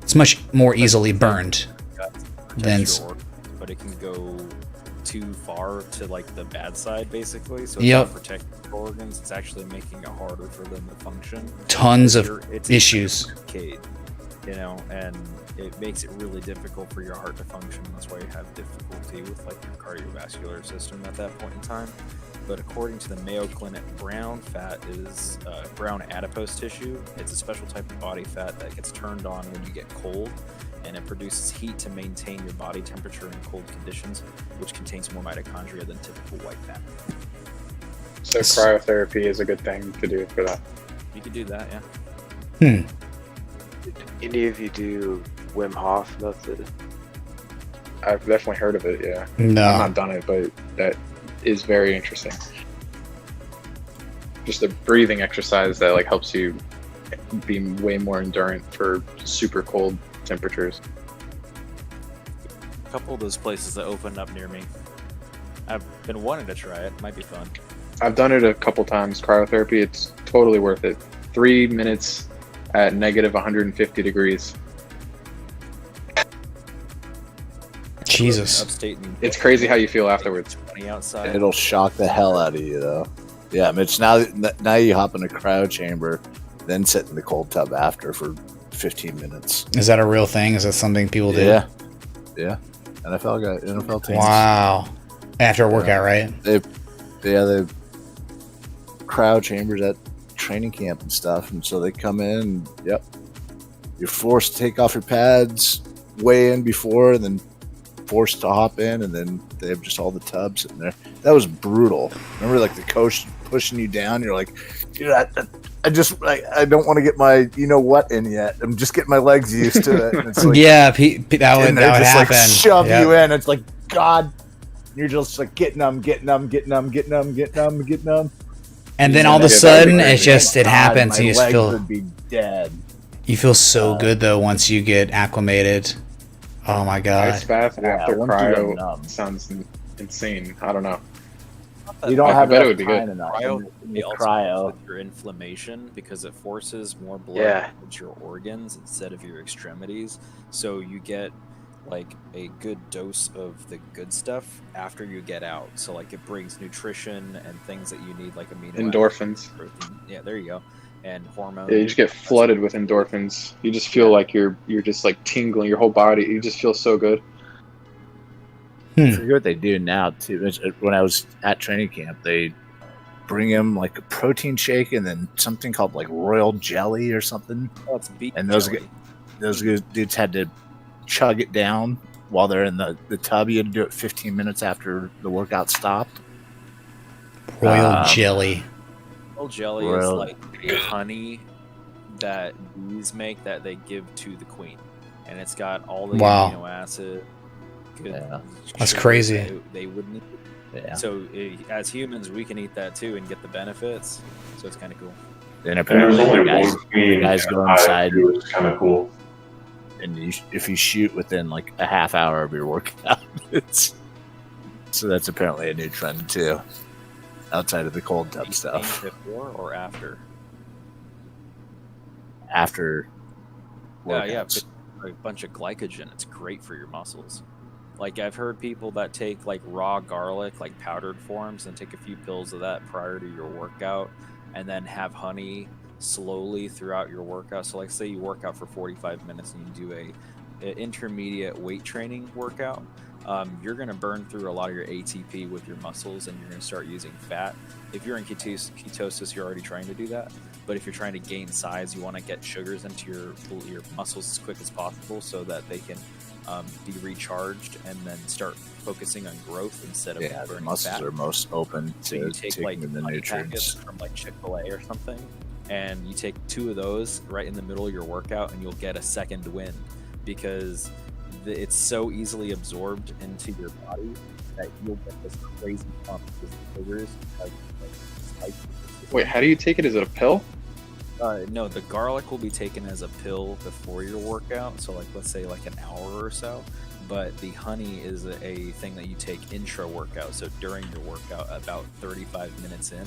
It's much more easily burned than. But it can go too far to like the bad side, basically. So it's Yep. not protecting your organs. It's actually making it harder for them to function. Tons of issues. You know, and it makes it really difficult for your heart to function. That's why you have difficulty with like your cardiovascular system at that point in time. But according to the Mayo Clinic, brown fat is brown adipose tissue. It's a special type of body fat that gets turned on when you get cold, and it produces heat to maintain your body temperature in cold conditions, which contains more mitochondria than typical white fat. So cryotherapy is a good thing to do for that. You could do that, yeah. Did any of you do Wim Hof method? I've definitely heard of it, yeah. No. I've not done it, but that is very interesting. Just a breathing exercise that like helps you be way more endurant for super cold temperatures. A couple of those places that opened up near me. I've been wanting to try it. Might be fun. I've done it a couple times, cryotherapy. It's totally worth it. 3 minutes at negative 150 degrees. Jesus. Upstate and It's crazy how you feel afterwards. 20 outside. It'll shock the hell out of you, though. Yeah, Mitch. Now you hop in a cryo chamber, then sit in the cold tub after for 15 minutes. Is that a real thing? Is that something people do? Yeah. NFL teams. Wow. After a workout, right? They cryo chambers at training camp and stuff, and so they come in. And, yep, you're forced to take off your pads way in before, and then forced to hop in, and then they have just all the tubs sitting there. That was brutal. Remember, like the coach pushing you down. You're like, dude, I don't want to get my what in yet. I'm just getting my legs used to it. And it's like, yeah, that would happen. Like shove you in. It's like, God, you're just like getting them. And then all of a sudden, it happens. And you just feel would be dead. You feel so good though once you get acclimated. Oh my god! Ice bath after cryo sounds insane. I don't know. You don't have bet enough it would be time good. enough. Cryo with your inflammation, because it forces more blood into your organs instead of your extremities. So you get like a good dose of the good stuff after you get out. So like it brings nutrition and things that you need, like amino endorphins. Protein. Yeah, there you go. And hormones. Yeah, you just get flooded with endorphins. You just feel like you're just like tingling your whole body. You just feel so good. I forget what they do now too. When I was at training camp, they bring him like a protein shake and then something called like royal jelly or something. Oh, it's beet and jelly. those dudes had to chug it down while they're in the tub. You had to do it 15 minutes after the workout stopped. Royal jelly. Royal jelly is like a honey that bees make that they give to the queen, and it's got all the amino acid. That's crazy. That they would need. Yeah. So as humans, we can eat that too and get the benefits. So it's kind of cool. And apparently, guys go inside. It's kind of cool. And if you shoot within like a half hour of your workout, so that's apparently a new trend too. Outside of the cold tub stuff. Before or after? After. Yeah, a bunch of glycogen. It's great for your muscles. Like I've heard people that take like raw garlic, like powdered forms, and take a few pills of that prior to your workout, and then have honey slowly throughout your workout. So like say you work out for 45 minutes and you do an intermediate weight training workout. You're going to burn through a lot of your ATP with your muscles, and you're going to start using fat. If you're in ketosis, you're already trying to do that. But if you're trying to gain size, you want to get sugars into your muscles as quick as possible so that they can be recharged and then start focusing on growth instead of burning the muscles fat. are most open to you take like taking the nutrients from like Chick-fil-A or something, and you take 2 of those right in the middle of your workout, and you'll get a second win because it's so easily absorbed into your body that you'll get this crazy pump with sugars. Wait, how do you take it? Is it a pill? No, the garlic will be taken as a pill before your workout, so like let's say like an hour or so. But the honey is a thing that you take intra workout, so during your workout, about 35 minutes in,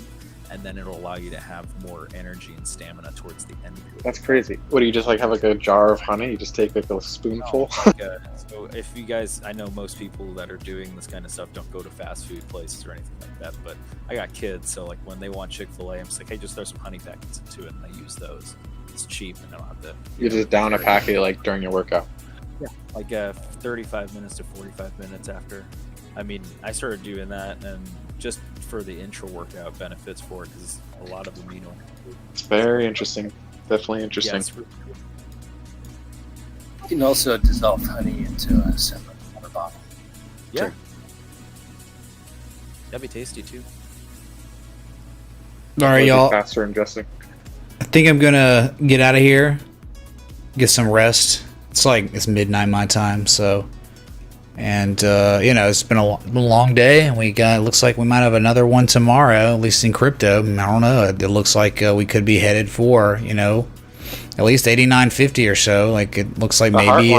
and then it'll allow you to have more energy and stamina towards the end of your That's crazy. What do you just like have like a jar of honey? You just take like a spoonful? So if you guys, I know most people that are doing this kind of stuff don't go to fast food places or anything like that, but I got kids, so like when they want Chick-fil-A, I'm just like, hey, just throw some honey packets into it, and they use those. It's cheap, and they don't have to. You just down a packet like during your workout. Yeah, like 35 minutes to 45 minutes after. I mean, I started doing that, and just for the intra workout benefits for it, because a lot of amino. It's very interesting. Definitely interesting. Yeah, it's really cool. You can also dissolve honey into a separate water bottle. Yeah. Sure. That'd be tasty too. All right, y'all. Faster ingesting. I think I'm gonna get out of here, get some rest. It's midnight my time, so. And it's been a long day, and looks like we might have another one tomorrow, at least in crypto. I don't know. It looks like we could be headed for at least 89.50 or so. Like it looks like maybe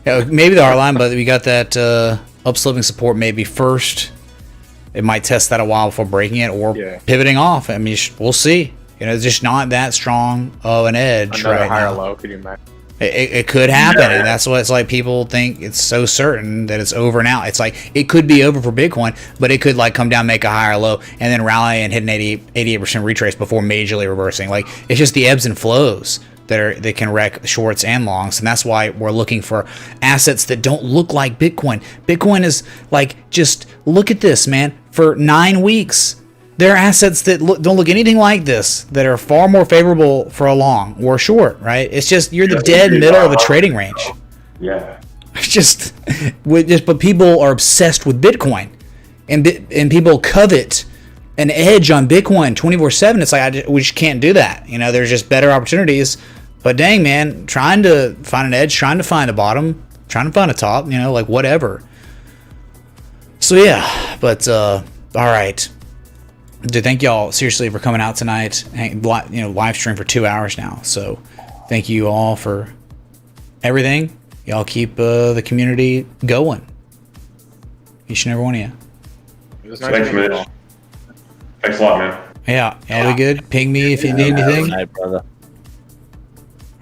maybe the hard line, but we got that upsloping support maybe first. It might test that a while before breaking it or pivoting off. I mean, we'll see. It's just not that strong of an edge Another right higher now. low. Could you imagine? It could happen, and that's what it's like. People think it's so certain that it's over now. It's like it could be over for Bitcoin, but it could like come down, make a higher low, and then rally and hit an 88% retrace before majorly reversing. Like it's just the ebbs and flows that can wreck shorts and longs, and that's why we're looking for assets that don't look like Bitcoin. Bitcoin is like, just look at this, man. For 9 weeks. There are assets that don't look anything like this that are far more favorable for a long or short, right? It's just you're the dead middle of a trading range. Yeah. It's but people are obsessed with Bitcoin, and people covet an edge on Bitcoin 24/7. It's like we just can't do that. There's just better opportunities. But dang, man, trying to find an edge, trying to find a bottom, trying to find a top, like whatever. So yeah, but all right. Dude, thank y'all seriously for coming out tonight. Live stream for 2 hours now. So thank you all for everything. Y'all keep the community going. Each and every one of you. Thanks, Mitch. Thanks a lot, man. Yeah, we good. Ping me if you need anything. Good night, brother.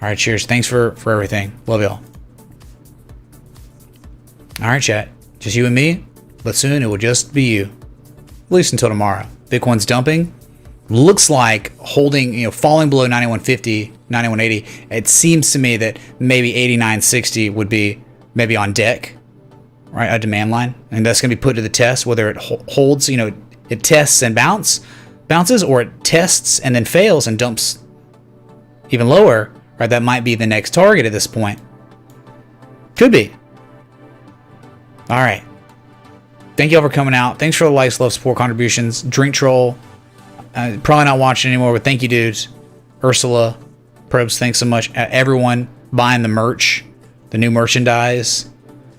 All right, cheers. Thanks for everything. Love y'all. All right, chat. Just you and me. But soon it will just be you. At least until tomorrow. Bitcoin's dumping. Looks like holding, falling below 91.50, 91.80. It seems to me that maybe 89.60 would be maybe on deck, right? A demand line. And that's going to be put to the test, whether it holds, it tests and bounces, or it tests and then fails and dumps even lower, right? That might be the next target at this point. Could be. All right. Thank you all for coming out. Thanks for the likes, love, support, contributions. Drink Troll. Probably not watching anymore, but thank you, dudes. Ursula, Probes, thanks so much. Everyone buying the merch, the new merchandise.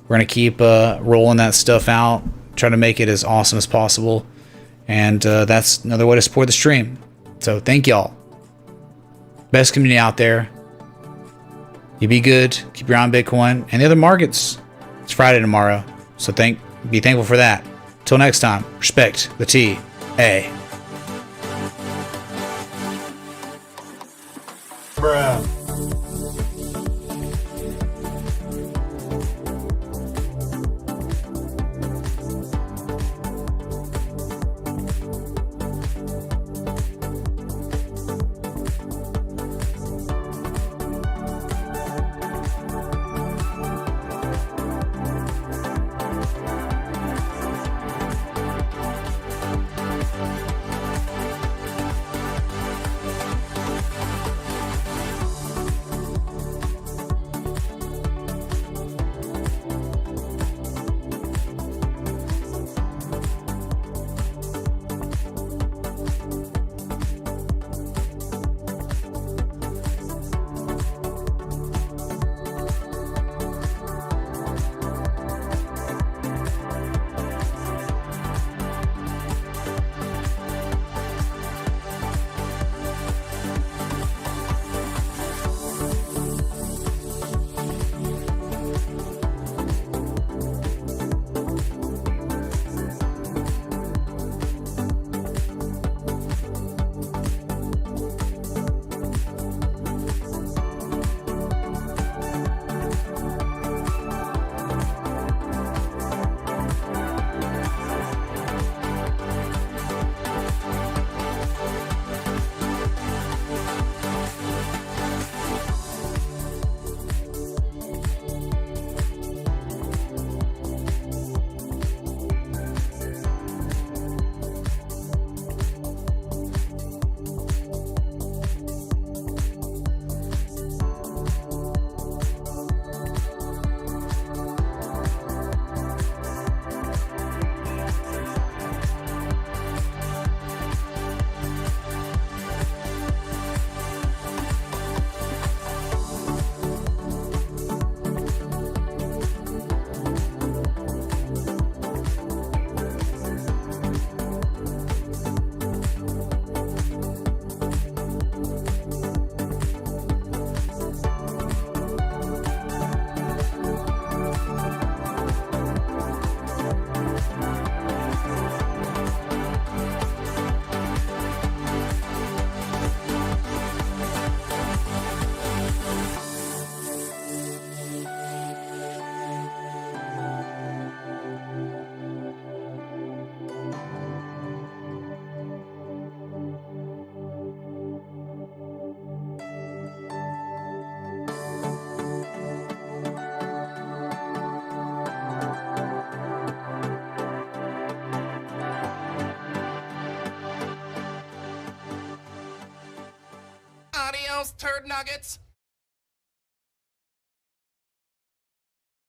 We're going to keep rolling that stuff out, try to make it as awesome as possible. And that's another way to support the stream. So thank y'all. Best community out there. You be good. Keep your eye on Bitcoin and the other markets. It's Friday tomorrow. So be thankful for that. Till next time, respect the TA. Bruh. Adios, turd nuggets.